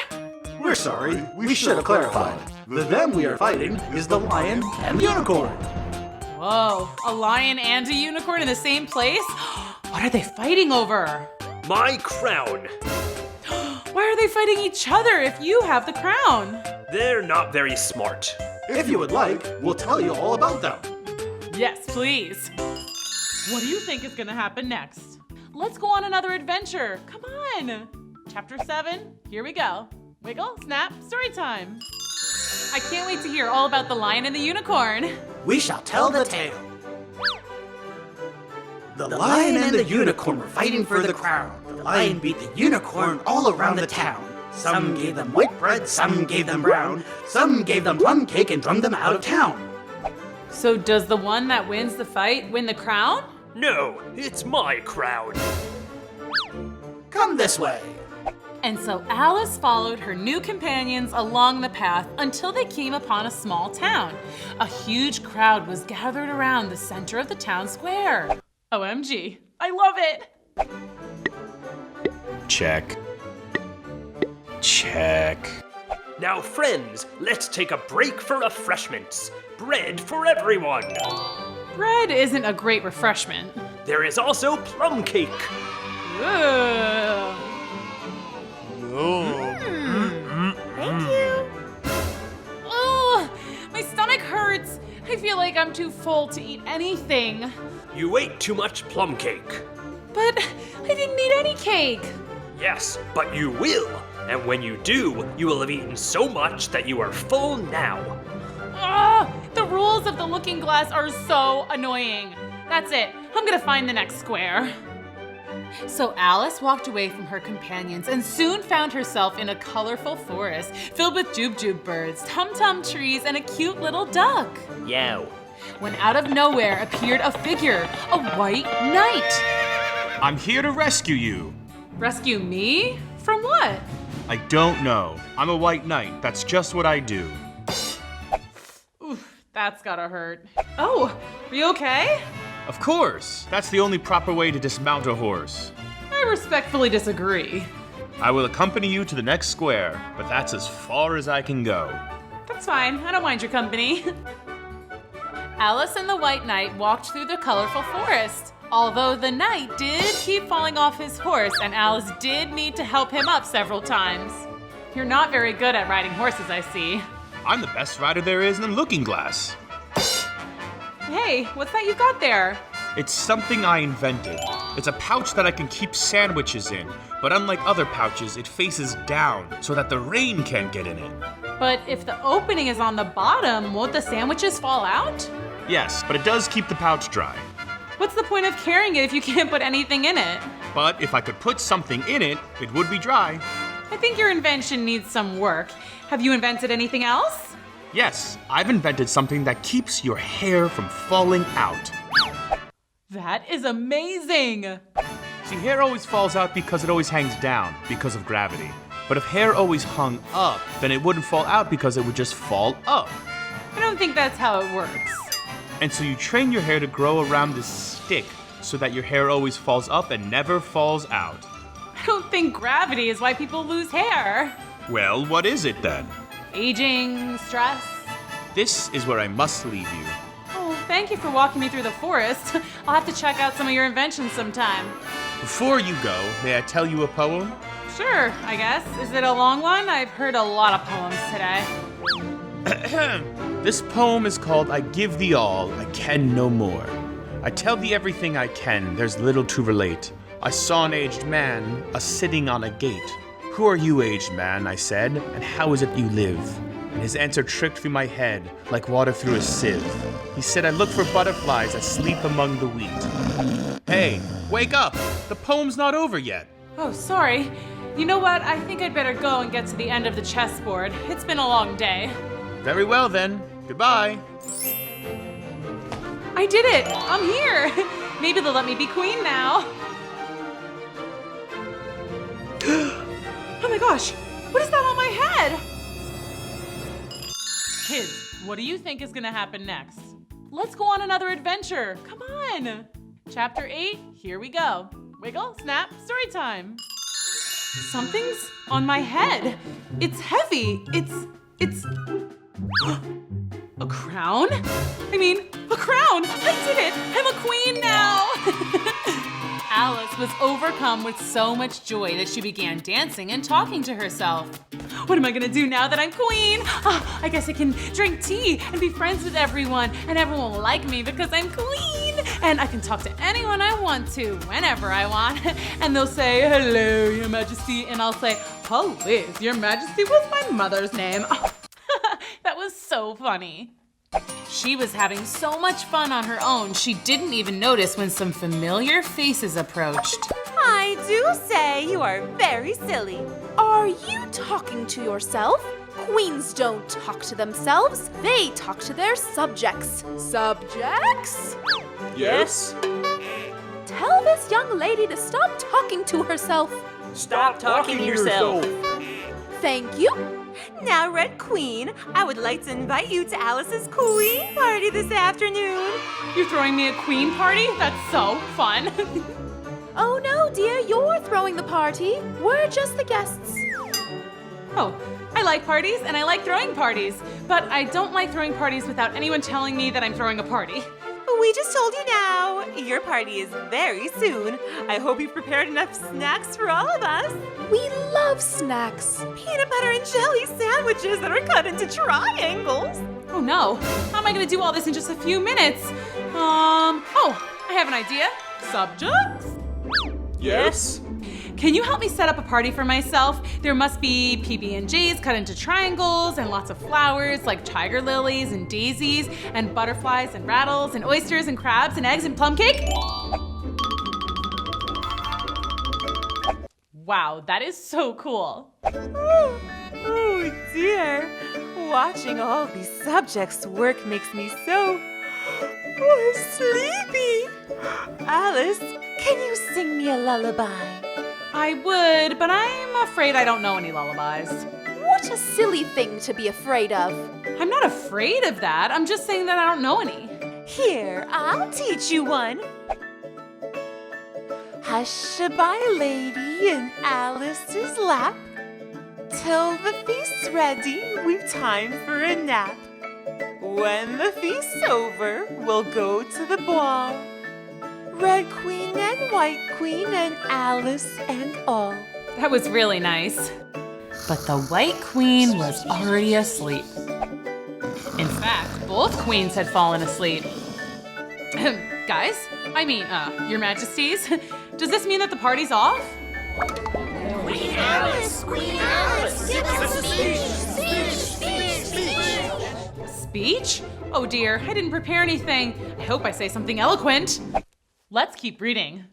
We're sorry, we should have clarified. The them we are fighting is the lion and the unicorn. Whoa, a lion and a unicorn in the same place? What are they fighting over? My crown. Why are they fighting each other if you have the crown? They're not very smart. If you would like, we'll tell you all about them. Yes, please. What do you think is gonna happen next? Let's go on another adventure. Come on. Chapter 7, here we go. Wiggle, snap, story time. I can't wait to hear all about the lion and the unicorn. We shall tell the tale. The lion and the unicorn were fighting for the crown. The lion beat the unicorn all around the town. Some gave them white bread, some gave them brown. Some gave them plum cake and drummed them out of town. So does the one that wins the fight win the crown? No, it's my crown. Come this way. And so Alice followed her new companions along the path until they came upon a small town. A huge crowd was gathered around the center of the town square. OMG, I love it! Check. Check. Now, friends, let's take a break for refreshments. Bread for everyone. Bread isn't a great refreshment. There is also plum cake. Ugh. Thank you. Oh, my stomach hurts. I feel like I'm too full to eat anything. You ate too much plum cake. But I didn't eat any cake. Yes, but you will. And when you do, you will have eaten so much that you are full now. Ah, the rules of the looking glass are so annoying. That's it. I'm gonna find the next square. So Alice walked away from her companions and soon found herself in a colorful forest filled with jubjub birds, tum-tum trees, and a cute little duck. Yow. When out of nowhere appeared a figure, a white knight. I'm here to rescue you. Rescue me? From what? I don't know. I'm a white knight. That's just what I do. Oof, that's gotta hurt. Oh, are you okay? Of course. That's the only proper way to dismount a horse. I respectfully disagree. I will accompany you to the next square, but that's as far as I can go. That's fine. I don't mind your company. Alice and the White Knight walked through the colorful forest. Although the knight did keep falling off his horse, and Alice did need to help him up several times. You're not very good at riding horses, I see. I'm the best rider there is in the looking glass. Hey, what's that you've got there? It's something I invented. It's a pouch that I can keep sandwiches in, but unlike other pouches, it faces down so that the rain can't get in it. But if the opening is on the bottom, won't the sandwiches fall out? Yes, but it does keep the pouch dry. What's the point of carrying it if you can't put anything in it? But if I could put something in it, it would be dry. I think your invention needs some work. Have you invented anything else? Yes, I've invented something that keeps your hair from falling out. That is amazing! See, hair always falls out because it always hangs down, because of gravity. But if hair always hung up, then it wouldn't fall out because it would just fall up. I don't think that's how it works. And so you train your hair to grow around this stick so that your hair always falls up and never falls out. I don't think gravity is why people lose hair. Well, what is it then? Aging, stress. This is where I must leave you. Oh, thank you for walking me through the forest. I'll have to check out some of your inventions sometime. Before you go, may I tell you a poem? Sure, I guess. Is it a long one? I've heard a lot of poems today. This poem is called I Give Thee All, I Can No More. I tell thee everything I can, there's little to relate. I saw an aged man, a-sitting on a gate. Who are you, aged man, I said, and how is it you live? And his answer tricked through my head, like water through a sieve. He said, I look for butterflies that sleep among the wheat. Hey, wake up! The poem's not over yet. Oh, sorry. You know what? I think I'd better go and get to the end of the chessboard. It's been a long day. Very well then. Goodbye. I did it! I'm here! Maybe they'll let me be queen now. Oh my gosh! What is that on my head? Kids, what do you think is gonna happen next? Let's go on another adventure. Come on! Chapter 8, here we go. Wiggle, snap, story time. Something's on my head. It's heavy. It's... A crown? I mean, a crown! I did it! I'm a queen now! Alice was overcome with so much joy that she began dancing and talking to herself. What am I gonna do now that I'm queen? Oh, I guess I can drink tea and be friends with everyone, and everyone will like me because I'm queen! And I can talk to anyone I want to, whenever I want. And they'll say, hello, your majesty, and I'll say, please, your majesty was my mother's name. Oh, that was so funny. She was having so much fun on her own, she didn't even notice when some familiar faces approached. I do say you are very silly. Are you talking to yourself? Queens don't talk to themselves. They talk to their subjects. Subjects? Yes? Tell this young lady to stop talking to herself. Stop talking to yourself. Thank you. Now, Red Queen, I would like to invite you to Alice's Queen party this afternoon. You're throwing me a queen party? That's so fun. Oh no, dear, you're throwing the party. We're just the guests. Oh, I like parties and I like throwing parties, but I don't like throwing parties without anyone telling me that I'm throwing a party. We just told you now. Your party is very soon. I hope you've prepared enough snacks for all of us. We love snacks. Peanut butter and jelly sandwiches that are cut into triangles. Oh no, how am I gonna do all this in just a few minutes? Oh, I have an idea. Subjects? Yes? Can you help me set up a party for myself? There must be PB&Js cut into triangles and lots of flowers like tiger lilies and daisies and butterflies and rattles and oysters and crabs and eggs and plum cake. Wow, that is so cool. Oh dear. Watching all these subjects work makes me so sleepy. Alice, can you sing me a lullaby? I would, but I'm afraid I don't know any lullabies. What a silly thing to be afraid of. I'm not afraid of that. I'm just saying that I don't know any. Here, I'll teach you one. Hush-a-bye, lady, in Alice's lap. Till the feast's ready, we've time for a nap. When the feast's over, we'll go to the ball. Red Queen and White Queen and Alice and all. That was really nice. But the White Queen was already asleep. In fact, both queens had fallen asleep. Guys, Your Majesties, does this mean that the party's off? Queen Alice! Queen Alice! Give us a speech! Speech? Oh dear, I didn't prepare anything. I hope I say something eloquent. Let's keep reading.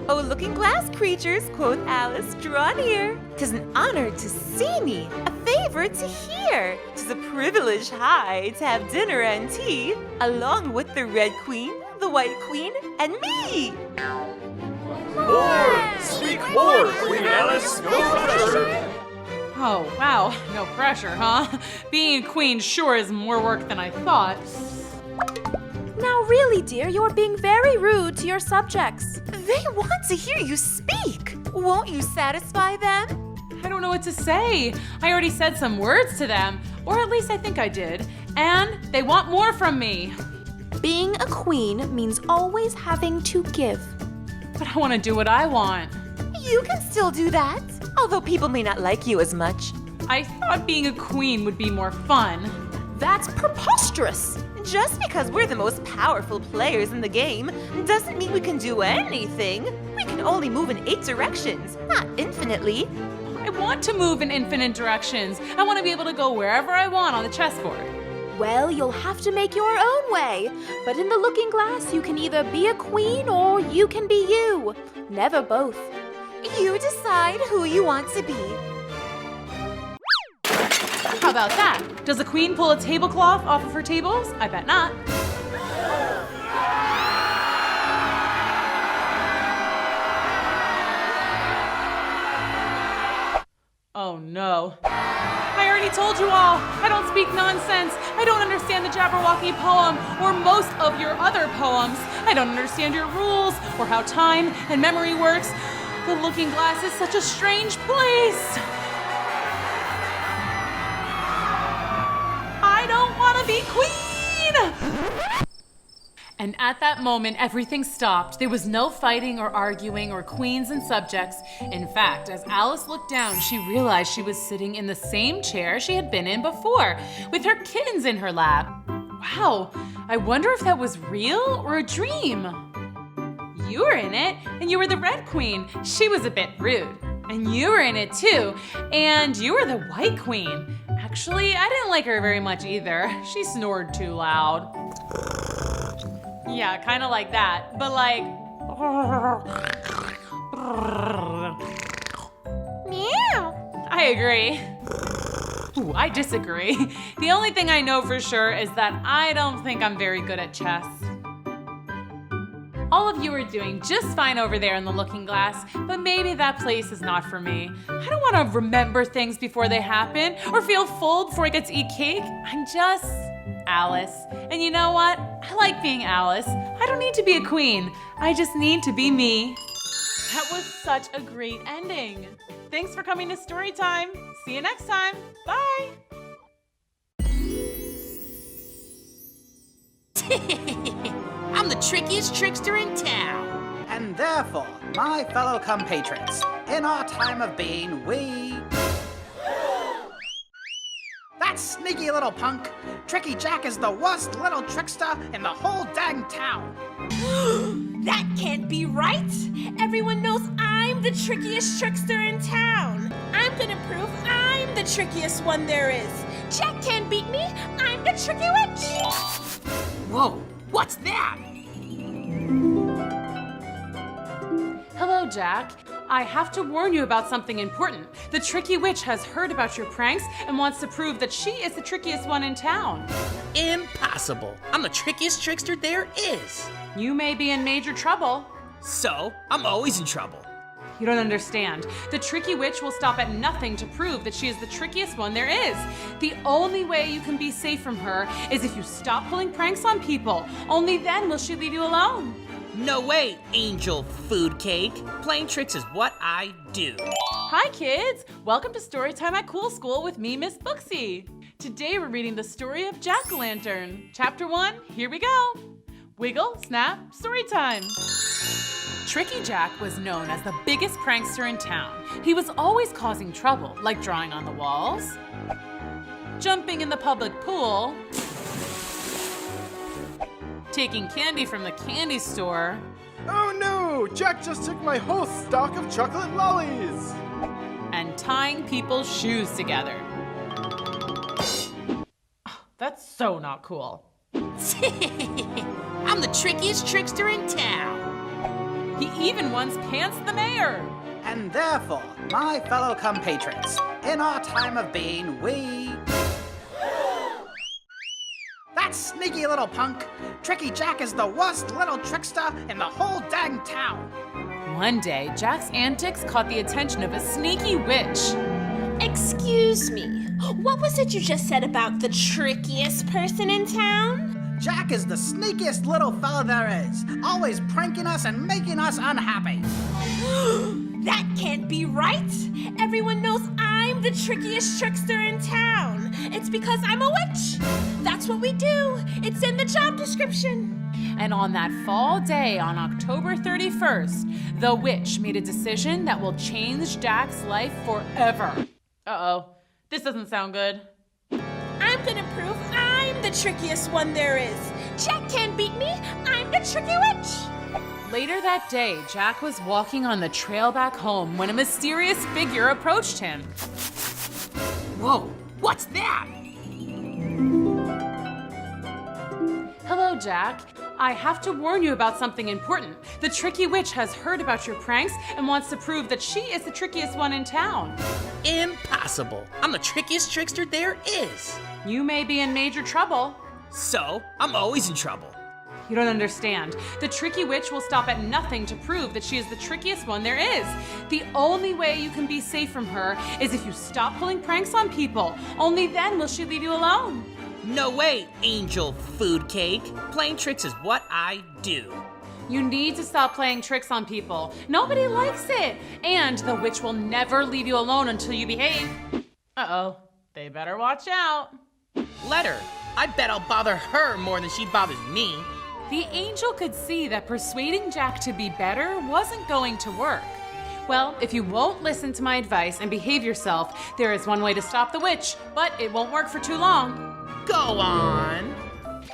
Oh, looking glass creatures, quoth Alice, draw near. 'Tis an honor to see me, a favor to hear. 'Tis a privilege high to have dinner and tea, along with the Red Queen, the White Queen, and me. More! Speak more, Queen Alice! No pressure! Oh, wow, no pressure, huh? Being a queen sure is more work than I thought. Now really, dear, you're being very rude to your subjects. They want to hear you speak. Won't you satisfy them? I don't know what to say. I already said some words to them, or at least I think I did. And they want more from me. Being a queen means always having to give. But I want to do what I want. You can still do that, although people may not like you as much. I thought being a queen would be more fun. That's preposterous. Just because we're the most powerful players in the game doesn't mean we can do anything. We can only move in 8 directions, not infinitely. I want to move in infinite directions. I want to be able to go wherever I want on the chessboard. Well, you'll have to make your own way. But in the looking glass, you can either be a queen or you can be you. Never both. You decide who you want to be. How about that? Does a queen pull a tablecloth off of her tables? I bet not. Oh no. I already told you all, I don't speak nonsense. I don't understand the Jabberwocky poem or most of your other poems. I don't understand your rules or how time and memory works. The Looking Glass is such a strange place. I don't want to be queen! And at that moment, everything stopped. There was no fighting or arguing or queens and subjects. In fact, as Alice looked down, she realized she was sitting in the same chair she had been in before, with her kittens in her lap. Wow, I wonder if that was real or a dream. You were in it, and you were the Red Queen. She was a bit rude. And you were in it too, and you were the White Queen. Actually, I didn't like her very much either. She snored too loud. Yeah, kind of like that, but like... Meow. I agree. Ooh, I disagree. The only thing I know for sure is that I don't think I'm very good at chess. All of you are doing just fine over there in the looking glass, but maybe that place is not for me. I don't want to remember things before they happen or feel full before I get to eat cake. I'm just Alice. And you know what? I like being Alice. I don't need to be a queen. I just need to be me. That was such a great ending. Thanks for coming to Storytime. See you next time. Bye. I'm the trickiest trickster in town. And therefore, my fellow compatriots, in our time of being, we... That sneaky little punk! Tricky Jack is the worst little trickster in the whole dang town! That can't be right! Everyone knows I'm the trickiest trickster in town! I'm gonna prove I'm the trickiest one there is! Jack can't beat me! I'm the tricky witch! Whoa, what's that? Hello, Jack. I have to warn you about something important. The Tricky Witch has heard about your pranks and wants to prove that she is the trickiest one in town. Impossible. I'm the trickiest trickster there is. You may be in major trouble. So, I'm always in trouble. You don't understand. The Tricky Witch will stop at nothing to prove that she is the trickiest one there is. The only way you can be safe from her is if you stop pulling pranks on people. Only then will she leave you alone. No way, Angel Food Cake. Playing tricks is what I do. Hi, kids. Welcome to Storytime at Cool School with me, Miss Booksy. Today we're reading the story of Jack-o'-lantern. Chapter 1, here we go. Wiggle, snap, story time. Tricky Jack was known as the biggest prankster in town. He was always causing trouble, like drawing on the walls, jumping in the public pool, taking candy from the candy store. Oh no! Jack just took my whole stock of chocolate lollies! And tying people's shoes together. Oh, that's so not cool. I'm the trickiest trickster in town. He even once pantsed the mayor. And therefore, my fellow compatriots, in our time of being, we... That sneaky little punk! Tricky Jack is the worst little trickster in the whole dang town! One day, Jack's antics caught the attention of a sneaky witch. Excuse me, what was it you just said about the trickiest person in town? Jack is the sneakiest little fella there is, always pranking us and making us unhappy. That can't be right! Everyone knows I'm the trickiest trickster in town. It's because I'm a witch. That's what we do. It's in the job description. And on that fall day on October 31st, the witch made a decision that will change Jack's life forever. Uh-oh, this doesn't sound good. I'm gonna prove I'm the trickiest one there is. Jack can't beat me. I'm the tricky witch. Later that day, Jack was walking on the trail back home when a mysterious figure approached him. Whoa, what's that? Hello, Jack. I have to warn you about something important. The Tricky Witch has heard about your pranks and wants to prove that she is the trickiest one in town. Impossible. I'm the trickiest trickster there is. You may be in major trouble. So, I'm always in trouble. You don't understand. The Tricky Witch will stop at nothing to prove that she is the trickiest one there is. The only way you can be safe from her is if you stop pulling pranks on people. Only then will she leave you alone. No way, Angel Food Cake. Playing tricks is what I do. You need to stop playing tricks on people. Nobody likes it. And the witch will never leave you alone until you behave. Uh-oh, they better watch out. Let her. I bet I'll bother her more than she bothers me. The angel could see that persuading Jack to be better wasn't going to work. Well, if you won't listen to my advice and behave yourself, there is one way to stop the witch, but it won't work for too long. Go on.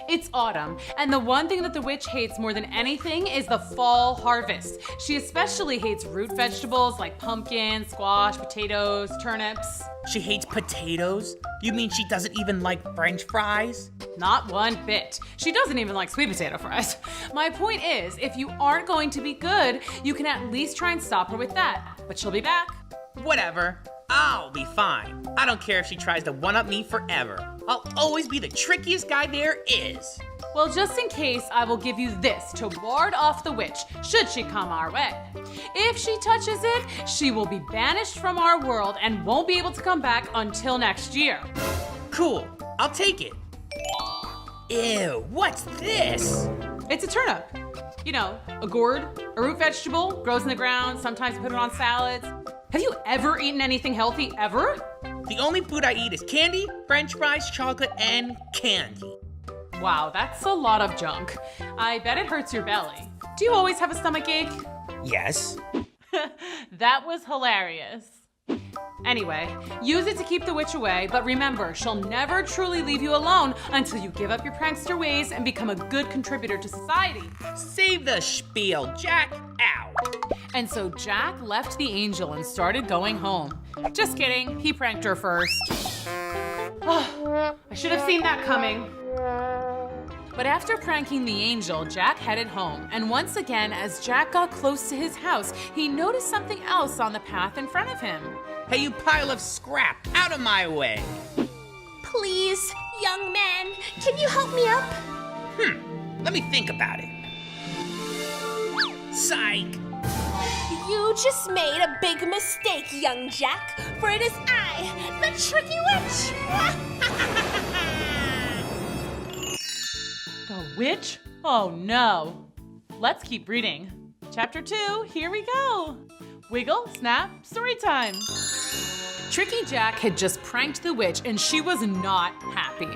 It's autumn, and the one thing that the witch hates more than anything is the fall harvest. She especially hates root vegetables like pumpkin, squash, potatoes, turnips. She hates potatoes? You mean she doesn't even like French fries? Not one bit. She doesn't even like sweet potato fries. My point is, if you aren't going to be good, you can at least try and stop her with that. But she'll be back. Whatever. I'll be fine. I don't care if she tries to one-up me forever. I'll always be the trickiest guy there is. Well, just in case, I will give you this to ward off the witch, should she come our way. If she touches it, she will be banished from our world and won't be able to come back until next year. Cool, I'll take it. Ew, what's this? It's a turnip. You know, a gourd, a root vegetable, grows in the ground, sometimes put it on salads. Have you ever eaten anything healthy, ever? The only food I eat is candy, french fries, chocolate, and candy. Wow, that's a lot of junk. I bet it hurts your belly. Do you always have a stomach ache? Yes. That was hilarious. Anyway, use it to keep the witch away, but remember, she'll never truly leave you alone until you give up your prankster ways and become a good contributor to society. Save the spiel, Jack, out. And so Jack left the angel and started going home. Just kidding, he pranked her first. Oh, I should have seen that coming. But after pranking the angel, Jack headed home. And once again, as Jack got close to his house, he noticed something else on the path in front of him. Hey, you pile of scrap, out of my way. Please, young man, can you help me up? Let me think about it. Psych. You just made a big mistake, young Jack, for it is I, the tricky witch. The witch? Oh no. Let's keep reading. Chapter 2, here we go. Wiggle, snap, story time. Tricky Jack had just pranked the witch and she was not happy.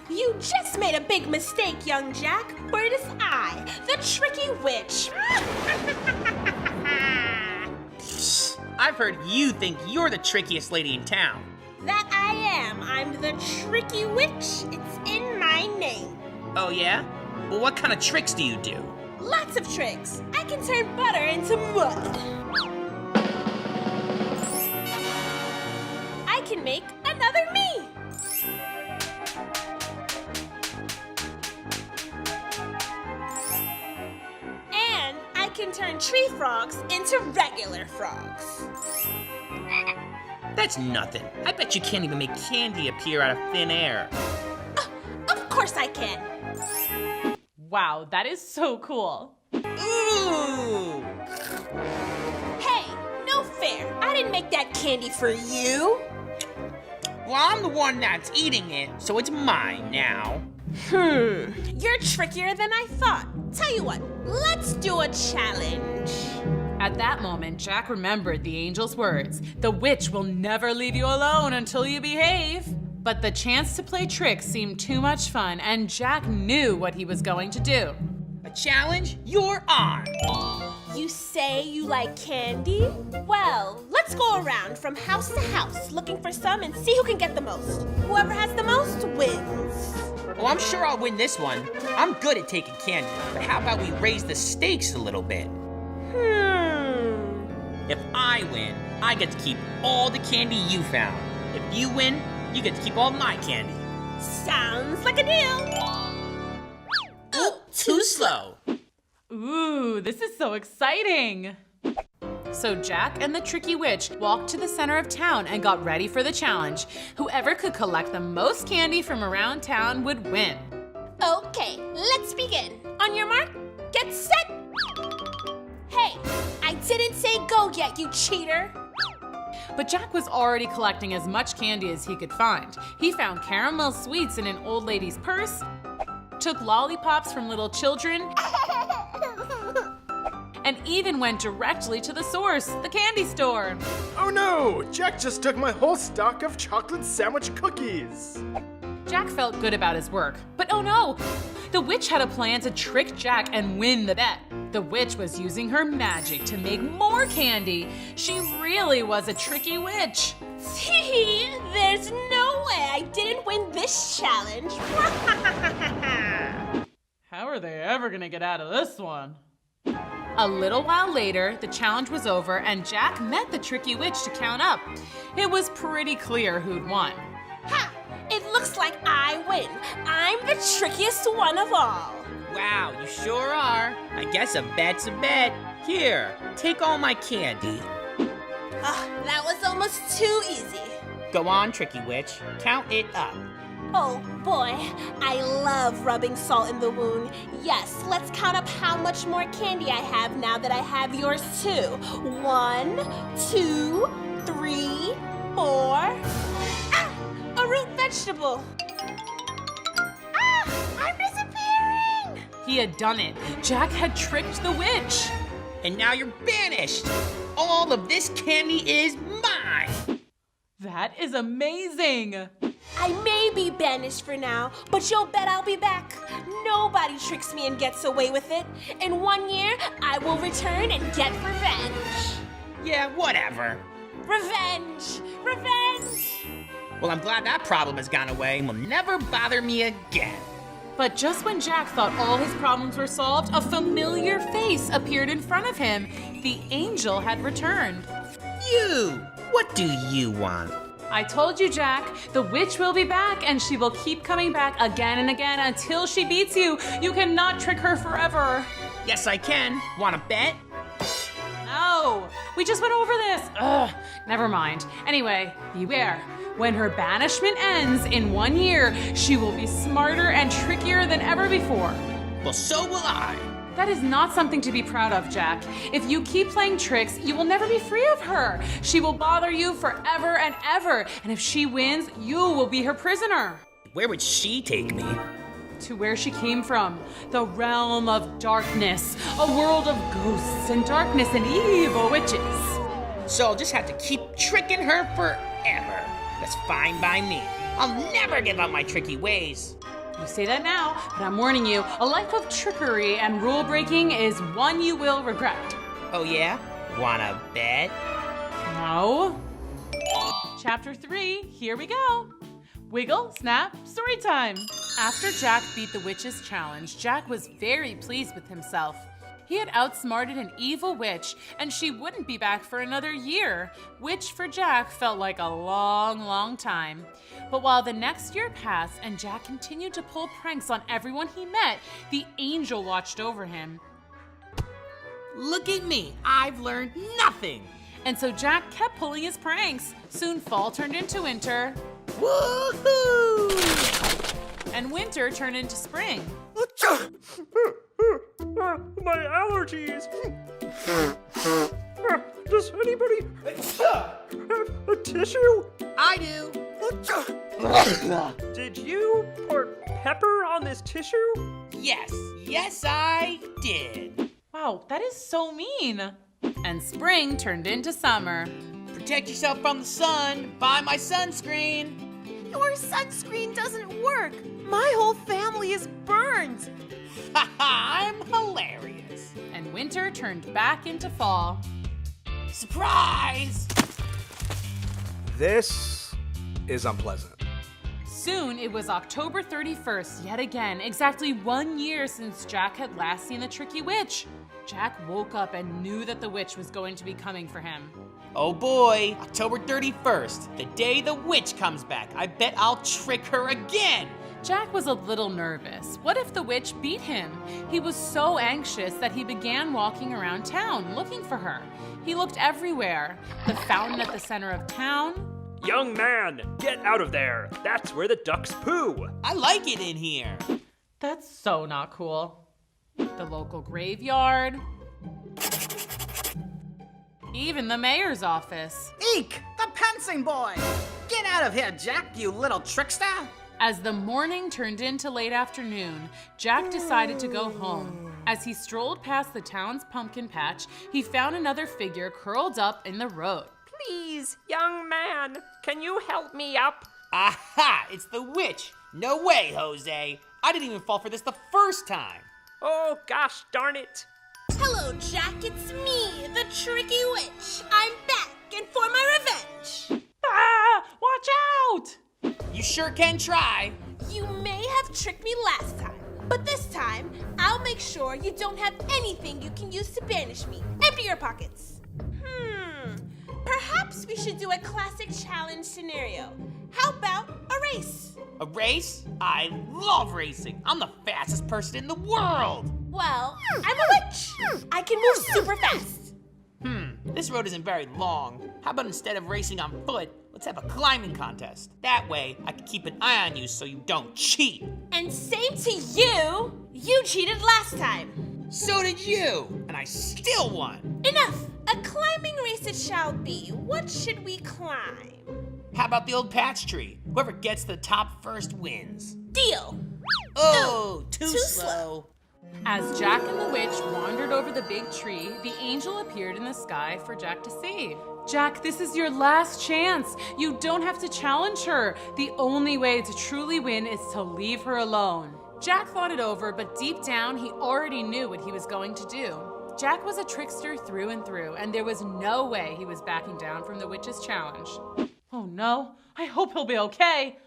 You just made a big mistake, young Jack, for it is I, the tricky witch. I've heard you think you're the trickiest lady in town. That I am. I'm the tricky witch. It's in my name. Oh yeah? Well, what kind of tricks do you do? Lots of tricks. I can turn butter into mud. I can make another me. And I can turn tree frogs into regular frogs. That's nothing. I bet you can't even make candy appear out of thin air. Of course I can. Wow, that is so cool. Ooh! Hey, no fair. I didn't make that candy for you. Well, I'm the one that's eating it, so it's mine now. You're trickier than I thought. Tell you what, let's do a challenge. At that moment, Jack remembered the angel's words. The witch will never leave you alone until you behave. But the chance to play tricks seemed too much fun, and Jack knew what he was going to do. A challenge? You're on! You say you like candy? Well, let's go around from house to house looking for some and see who can get the most. Whoever has the most wins. Well, I'm sure I'll win this one. I'm good at taking candy, but how about we raise the stakes a little bit? If I win, I get to keep all the candy you found. If you win, you get to keep all my candy. Sounds like a deal. Oh, too slow. Ooh, this is so exciting. So Jack and the tricky witch walked to the center of town and got ready for the challenge. Whoever could collect the most candy from around town would win. Okay, let's begin. On your mark, get set. Hey, I didn't say go yet, you cheater. But Jack was already collecting as much candy as he could find. He found caramel sweets in an old lady's purse, took lollipops from little children, and even went directly to the source, the candy store. Oh no! Jack just took my whole stock of chocolate sandwich cookies! Jack felt good about his work, but oh no! The witch had a plan to trick Jack and win the bet. The witch was using her magic to make more candy. She really was a tricky witch. See, there's no way I didn't win this challenge. How are they ever gonna get out of this one? A little while later, the challenge was over and Jack met the tricky witch to count up. It was pretty clear who'd won. Ha! It looks like I win. I'm the trickiest one of all. Wow, you sure are. I guess a bet's a bet. Here, take all my candy. That was almost too easy. Go on, Tricky Witch. Count it up. Oh boy, I love rubbing salt in the wound. Yes, let's count up how much more candy I have now that I have yours too. 1, 2, 3, 4. Ah! A root vegetable. Ah! I'm disappearing! He had done it. Jack had tricked the witch. And now you're banished. All of this candy is mine. That is amazing. I may be banished for now, but you'll bet I'll be back. Nobody tricks me and gets away with it. In 1 year, I will return and get revenge. Yeah, whatever. Revenge! Revenge! Well, I'm glad that problem has gone away and will never bother me again. But just when Jack thought all his problems were solved, a familiar face appeared in front of him. The angel had returned. You! What do you want? I told you, Jack, the witch will be back and she will keep coming back again and again until she beats you. You cannot trick her forever. Yes, I can. Want to bet? No, we just went over this. Ugh, never mind. Anyway, beware. When her banishment ends in 1 year, she will be smarter and trickier than ever before. Well, so will I. That is not something to be proud of, Jack. If you keep playing tricks, you will never be free of her. She will bother you forever and ever. And if she wins, you will be her prisoner. Where would she take me? To where she came from, the realm of darkness, a world of ghosts and darkness and evil witches. So I'll just have to keep tricking her forever. That's fine by me. I'll never give up my tricky ways. You say that now, but I'm warning you, a life of trickery and rule breaking is one you will regret. Oh yeah? Wanna bet? No. Chapter 3, here we go. Wiggle, snap, story time. After Jack beat the witch's challenge, Jack was very pleased with himself. He had outsmarted an evil witch, and she wouldn't be back for another year, which for Jack felt like a long, long time. But while the next year passed and Jack continued to pull pranks on everyone he met, the angel watched over him. Look at me, I've learned nothing. And so Jack kept pulling his pranks. Soon fall turned into winter. Woohoo! And winter turned into spring. My allergies. Does anybody have a tissue? I do. Did you pour pepper on this tissue? Yes, I did. Wow, that is so mean. And spring turned into summer. Protect yourself from the sun. Buy my sunscreen. Your sunscreen doesn't work. My whole family is burned. I'm hilarious. And winter turned back into fall. Surprise! This is unpleasant. Soon it was October 31st yet again, exactly 1 year since Jack had last seen the tricky witch. Jack woke up and knew that the witch was going to be coming for him. Oh boy, October 31st, the day the witch comes back. I bet I'll trick her again. Jack was a little nervous. What if the witch beat him? He was so anxious that he began walking around town looking for her. He looked everywhere. The fountain at the center of town. Young man, get out of there. That's where the ducks poo. I like it in here. That's so not cool. The local graveyard. Even the mayor's office. Eek! The pouncing boy! Get out of here, Jack, you little trickster! As the morning turned into late afternoon, Jack decided to go home. As he strolled past the town's pumpkin patch, he found another figure curled up in the road. Please, young man, can you help me up? Aha! It's the witch! No way, Jose! I didn't even fall for this the first time! Oh, gosh darn it! Hello, Jack, it's me, the tricky witch. I'm back, and for my revenge. Ah! Watch out! You sure can try. You may have tricked me last time, but this time, I'll make sure you don't have anything you can use to banish me. Empty your pockets. Perhaps we should do a classic challenge scenario. How about a race? A race? I love racing. I'm the fastest person in the world. Well, I'm a witch. I can move super fast. This road isn't very long. How about instead of racing on foot, let's have a climbing contest. That way, I can keep an eye on you so you don't cheat. And same to you. You cheated last time. So did you, and I still won. Enough. A climbing race it shall be. What should we climb? How about the old patch tree? Whoever gets to the top first wins. Deal. Oh, too slow. As Jack and the witch wandered over the big tree, the angel appeared in the sky for Jack to save. Jack, this is your last chance. You don't have to challenge her. The only way to truly win is to leave her alone. Jack thought it over, but deep down, he already knew what he was going to do. Jack was a trickster through and through, and there was no way he was backing down from the witch's challenge. Oh no, I hope he'll be okay.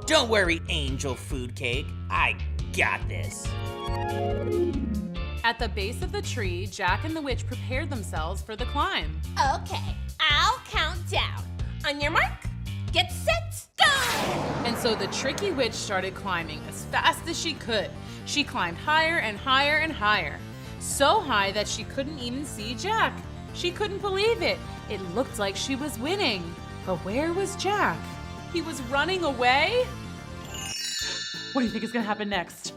Don't worry, Angel Food Cake. I got this. At the base of the tree, Jack and the witch prepared themselves for the climb. Okay, I'll count down. On your mark, get set, go! And so the tricky witch started climbing as fast as she could. She climbed higher and higher and higher. So high that she couldn't even see Jack. She couldn't believe it. It looked like she was winning. But where was Jack? He was running away? What do you think is gonna happen next?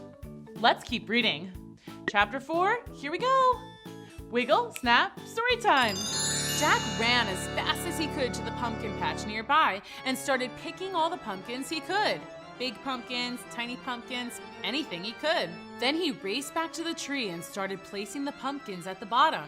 Let's keep reading. Chapter 4, here we go. Wiggle, snap, story time. Jack ran as fast as he could to the pumpkin patch nearby and started picking all the pumpkins he could. Big pumpkins, tiny pumpkins, anything he could. Then he raced back to the tree and started placing the pumpkins at the bottom.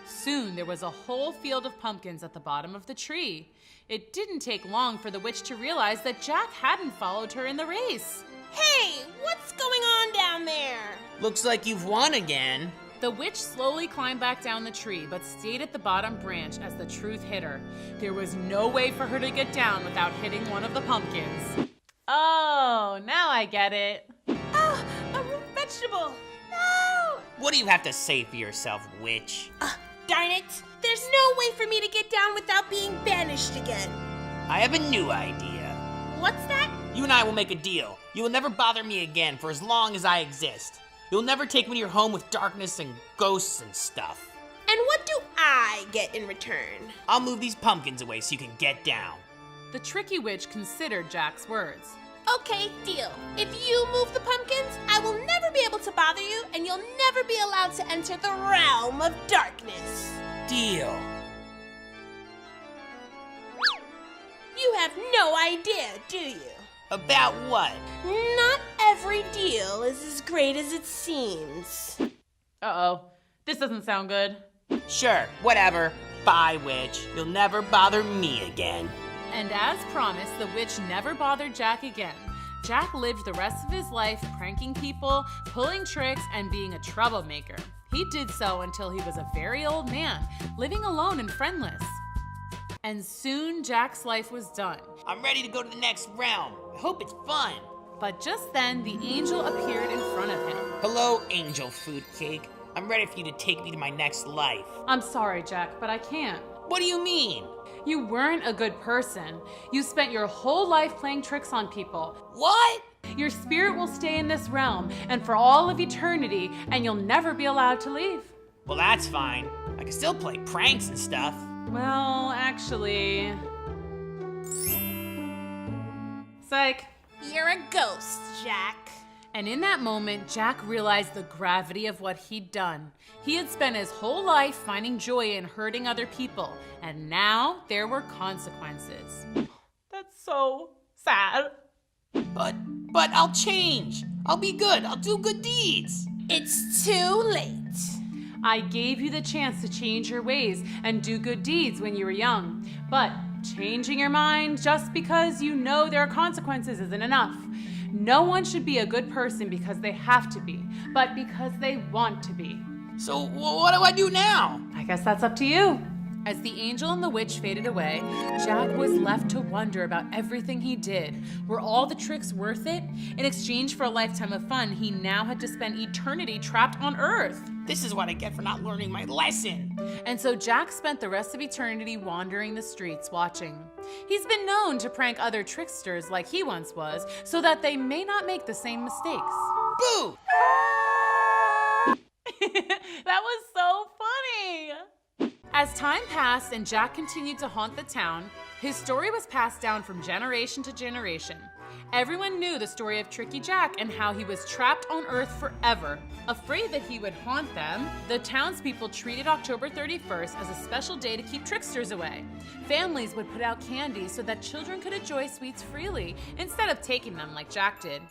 Soon there was a whole field of pumpkins at the bottom of the tree. It didn't take long for the witch to realize that Jack hadn't followed her in the race. Hey, what's going on down there? Looks like you've won again. The witch slowly climbed back down the tree, but stayed at the bottom branch as the truth hit her. There was no way for her to get down without hitting one of the pumpkins. Oh, now I get it. Oh, a root vegetable. No! What do you have to say for yourself, witch? Darn it. There's no way for me to get down without being banished again. I have a new idea. What's that? You and I will make a deal. You will never bother me again for as long as I exist. You'll never take me to your home with darkness and ghosts and stuff. And what do I get in return? I'll move these pumpkins away so you can get down. The tricky witch considered Jack's words. Okay, deal. If you move the pumpkins, I will never be able to bother you, and you'll never be allowed to enter the realm of darkness. Deal. You have no idea, do you? About what? Not every deal is as great as it seems. Uh-oh, this doesn't sound good. Sure, whatever. Bye, witch. You'll never bother me again. And as promised, the witch never bothered Jack again. Jack lived the rest of his life pranking people, pulling tricks, and being a troublemaker. He did so until he was a very old man, living alone and friendless. And soon Jack's life was done. I'm ready to go to the next realm. I hope it's fun. But just then, the angel appeared in front of him. Hello, Angel Food Cake. I'm ready for you to take me to my next life. I'm sorry, Jack, but I can't. What do you mean? You weren't a good person. You spent your whole life playing tricks on people. What? Your spirit will stay in this realm and for all of eternity, and you'll never be allowed to leave. Well, that's fine. I can still play pranks and stuff. Well, actually... Psych. You're a ghost, Jack. And in that moment, Jack realized the gravity of what he'd done. He had spent his whole life finding joy in hurting other people, and now there were consequences. That's so sad. But I'll change. I'll be good. I'll do good deeds. It's too late. I gave you the chance to change your ways and do good deeds when you were young. But changing your mind just because you know there are consequences isn't enough. No one should be a good person because they have to be, but because they want to be. So what do I do now? I guess that's up to you. As the angel and the witch faded away, Jack was left to wonder about everything he did. Were all the tricks worth it? In exchange for a lifetime of fun, he now had to spend eternity trapped on Earth. This is what I get for not learning my lesson. And so Jack spent the rest of eternity wandering the streets watching. He's been known to prank other tricksters like he once was, so that they may not make the same mistakes. Boo! That was so funny! As time passed and Jack continued to haunt the town, his story was passed down from generation to generation. Everyone knew the story of Tricky Jack and how he was trapped on Earth forever. Afraid that he would haunt them, the townspeople treated October 31st as a special day to keep tricksters away. Families would put out candy so that children could enjoy sweets freely instead of taking them like Jack did.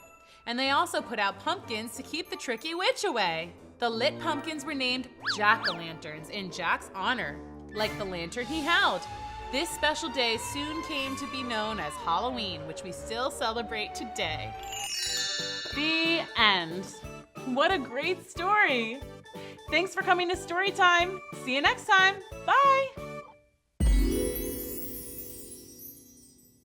And they also put out pumpkins to keep the tricky witch away. The lit pumpkins were named jack-o'-lanterns in Jack's honor, like the lantern he held. This special day soon came to be known as Halloween, which we still celebrate today. The end. What a great story! Thanks for coming to Storytime. See you next time. Bye!